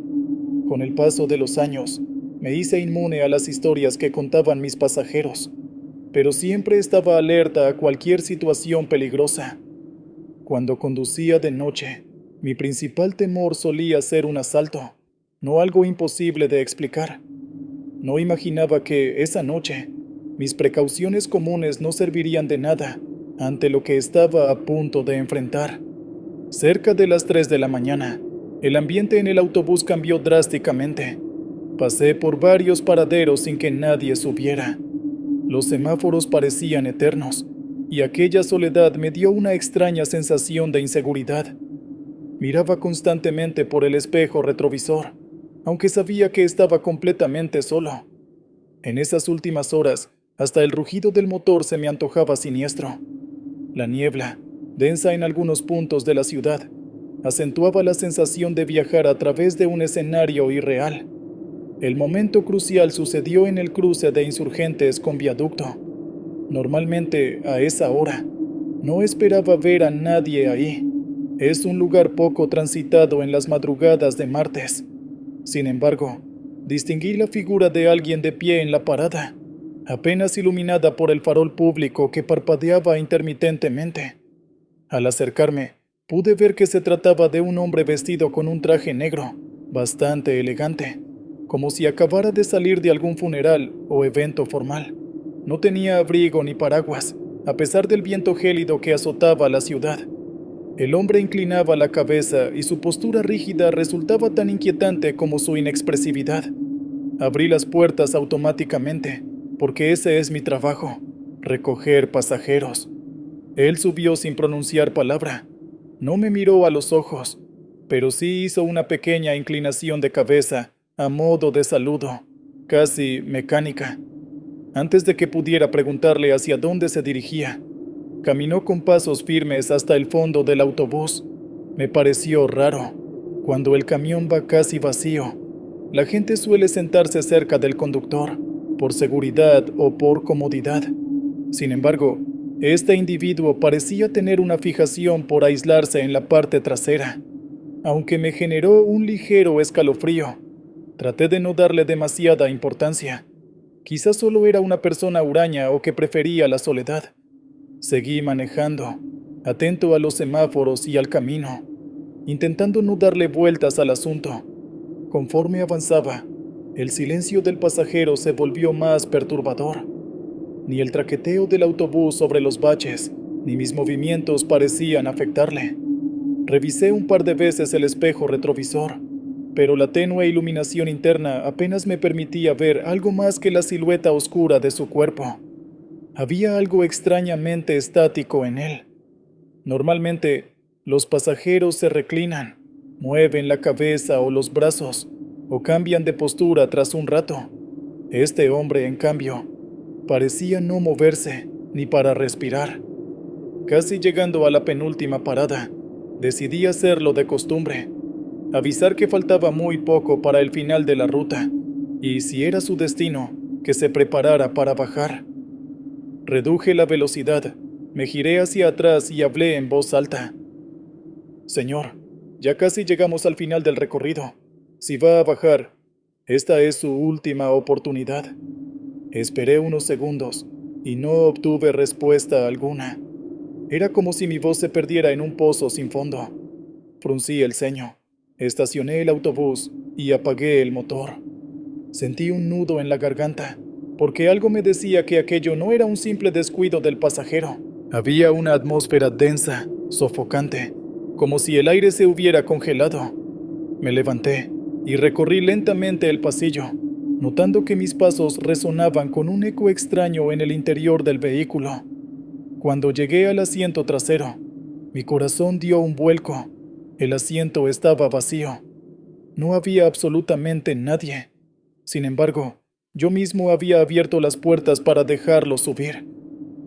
Con el paso de los años, me hice inmune a las historias que contaban mis pasajeros, pero siempre estaba alerta a cualquier situación peligrosa. Cuando conducía de noche, mi principal temor solía ser un asalto, no algo imposible de explicar. No imaginaba que, esa noche, mis precauciones comunes no servirían de nada ante lo que estaba a punto de enfrentar. Cerca de las 3 de la mañana, el ambiente en el autobús cambió drásticamente. Pasé por varios paraderos sin que nadie subiera. Los semáforos parecían eternos, y aquella soledad me dio una extraña sensación de inseguridad. Miraba constantemente por el espejo retrovisor, aunque sabía que estaba completamente solo. En esas últimas horas, hasta el rugido del motor se me antojaba siniestro. La niebla, densa en algunos puntos de la ciudad, acentuaba la sensación de viajar a través de un escenario irreal. El momento crucial sucedió en el cruce de Insurgentes con Viaducto. Normalmente, a esa hora, no esperaba ver a nadie ahí. Es un lugar poco transitado en las madrugadas de martes. Sin embargo, distinguí la figura de alguien de pie en la parada, apenas iluminada por el farol público que parpadeaba intermitentemente. Al acercarme, pude ver que se trataba de un hombre vestido con un traje negro, bastante elegante, como si acabara de salir de algún funeral o evento formal. No tenía abrigo ni paraguas, a pesar del viento gélido que azotaba la ciudad. El hombre inclinaba la cabeza y su postura rígida resultaba tan inquietante como su inexpresividad. Abrí las puertas automáticamente, porque ese es mi trabajo, recoger pasajeros. Él subió sin pronunciar palabra. No me miró a los ojos, pero sí hizo una pequeña inclinación de cabeza, a modo de saludo, casi mecánica. Antes de que pudiera preguntarle hacia dónde se dirigía, caminó con pasos firmes hasta el fondo del autobús. Me pareció raro. Cuando el camión va casi vacío, la gente suele sentarse cerca del conductor, por seguridad o por comodidad. Sin embargo, este individuo parecía tener una fijación por aislarse en la parte trasera. Aunque me generó un ligero escalofrío, traté de no darle demasiada importancia. Quizás solo era una persona huraña o que prefería la soledad. Seguí manejando, atento a los semáforos y al camino, intentando no darle vueltas al asunto. Conforme avanzaba, el silencio del pasajero se volvió más perturbador. Ni el traqueteo del autobús sobre los baches, ni mis movimientos parecían afectarle. Revisé un par de veces el espejo retrovisor, pero la tenue iluminación interna apenas me permitía ver algo más que la silueta oscura de su cuerpo. Había algo extrañamente estático en él. Normalmente, los pasajeros se reclinan, mueven la cabeza o los brazos, o cambian de postura tras un rato. Este hombre, en cambio, parecía no moverse ni para respirar. Casi llegando a la penúltima parada, decidí hacerlo de costumbre, avisar que faltaba muy poco para el final de la ruta, y si era su destino, que se preparara para bajar. Reduje la velocidad, me giré hacia atrás y hablé en voz alta. Señor, ya casi llegamos al final del recorrido. Si va a bajar, esta es su última oportunidad. Esperé unos segundos y no obtuve respuesta alguna. Era como si mi voz se perdiera en un pozo sin fondo. Fruncí el ceño, estacioné el autobús y apagué el motor. Sentí un nudo en la garganta, porque algo me decía que aquello no era un simple descuido del pasajero. Había una atmósfera densa, sofocante, como si el aire se hubiera congelado. Me levanté y recorrí lentamente el pasillo, notando que mis pasos resonaban con un eco extraño en el interior del vehículo. Cuando llegué al asiento trasero, mi corazón dio un vuelco. El asiento estaba vacío. No había absolutamente nadie. Sin embargo, yo mismo había abierto las puertas para dejarlo subir.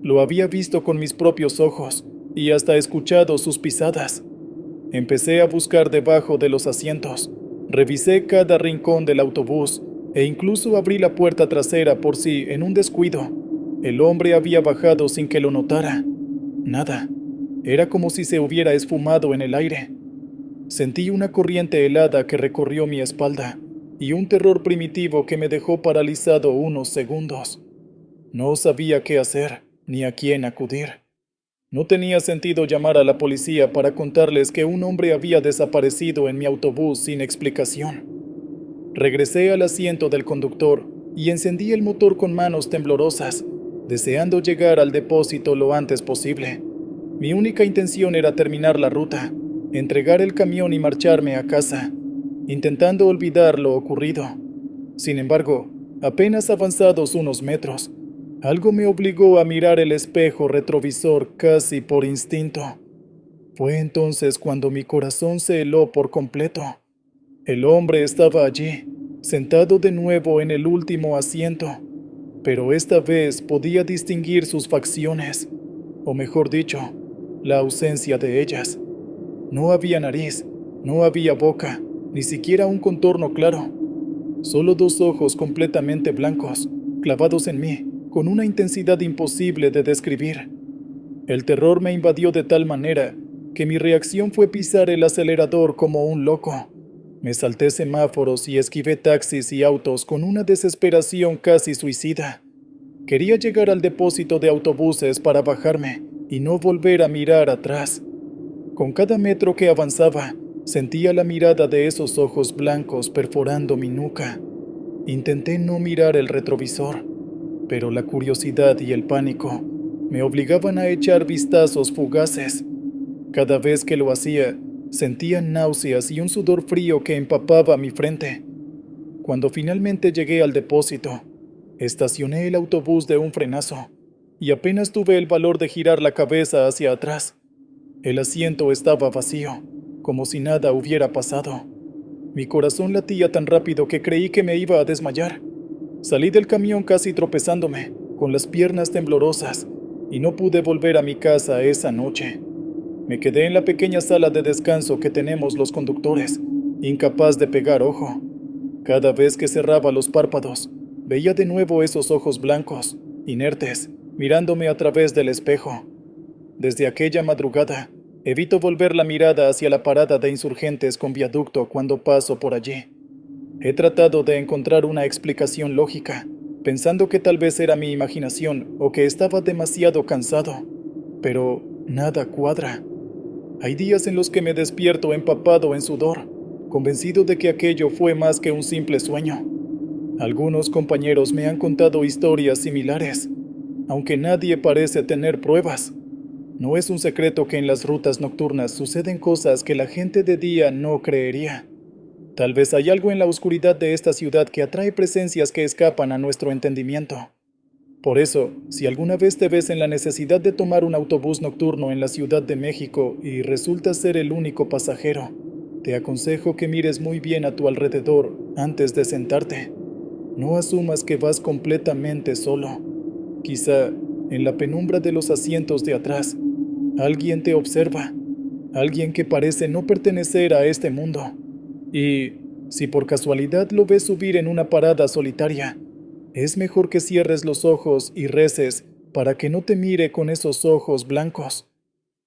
Lo había visto con mis propios ojos y hasta escuchado sus pisadas. Empecé a buscar debajo de los asientos. Revisé cada rincón del autobús e incluso abrí la puerta trasera por si, en un descuido, el hombre había bajado sin que lo notara. Nada. Era como si se hubiera esfumado en el aire. Sentí una corriente helada que recorrió mi espalda y un terror primitivo que me dejó paralizado unos segundos. No sabía qué hacer ni a quién acudir. No tenía sentido llamar a la policía para contarles que un hombre había desaparecido en mi autobús sin explicación. Regresé al asiento del conductor y encendí el motor con manos temblorosas, deseando llegar al depósito lo antes posible. Mi única intención era terminar la ruta, entregar el camión y marcharme a casa, intentando olvidar lo ocurrido. Sin embargo, apenas avanzados unos metros, algo me obligó a mirar el espejo retrovisor casi por instinto. Fue entonces cuando mi corazón se heló por completo. El hombre estaba allí, sentado de nuevo en el último asiento, pero esta vez podía distinguir sus facciones, o mejor dicho, la ausencia de ellas. No había nariz, no había boca, ni siquiera un contorno claro. Solo dos ojos completamente blancos, clavados en mí, con una intensidad imposible de describir. El terror me invadió de tal manera que mi reacción fue pisar el acelerador como un loco. Me salté semáforos y esquivé taxis y autos con una desesperación casi suicida. Quería llegar al depósito de autobuses para bajarme y no volver a mirar atrás. Con cada metro que avanzaba, sentía la mirada de esos ojos blancos perforando mi nuca. Intenté no mirar el retrovisor, pero la curiosidad y el pánico me obligaban a echar vistazos fugaces. Cada vez que lo hacía, sentía náuseas y un sudor frío que empapaba mi frente. Cuando finalmente llegué al depósito, estacioné el autobús de un frenazo y apenas tuve el valor de girar la cabeza hacia atrás. El asiento estaba vacío, como si nada hubiera pasado. Mi corazón latía tan rápido que creí que me iba a desmayar. Salí del camión casi tropezándome, con las piernas temblorosas, y no pude volver a mi casa esa noche. Me quedé en la pequeña sala de descanso que tenemos los conductores, incapaz de pegar ojo. Cada vez que cerraba los párpados, veía de nuevo esos ojos blancos, inertes, mirándome a través del espejo. Desde aquella madrugada, evito volver la mirada hacia la parada de insurgentes con viaducto cuando paso por allí. He tratado de encontrar una explicación lógica, pensando que tal vez era mi imaginación o que estaba demasiado cansado, pero nada cuadra. Hay días en los que me despierto empapado en sudor, convencido de que aquello fue más que un simple sueño. Algunos compañeros me han contado historias similares, aunque nadie parece tener pruebas. No es un secreto que en las rutas nocturnas suceden cosas que la gente de día no creería. Tal vez hay algo en la oscuridad de esta ciudad que atrae presencias que escapan a nuestro entendimiento. Por eso, si alguna vez te ves en la necesidad de tomar un autobús nocturno en la Ciudad de México y resultas ser el único pasajero, te aconsejo que mires muy bien a tu alrededor antes de sentarte. No asumas que vas completamente solo. Quizá, en la penumbra de los asientos de atrás, alguien te observa, alguien que parece no pertenecer a este mundo. Y, si por casualidad lo ves subir en una parada solitaria, es mejor que cierres los ojos y reces para que no te mire con esos ojos blancos.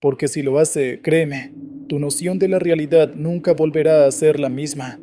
Porque si lo hace, créeme, tu noción de la realidad nunca volverá a ser la misma.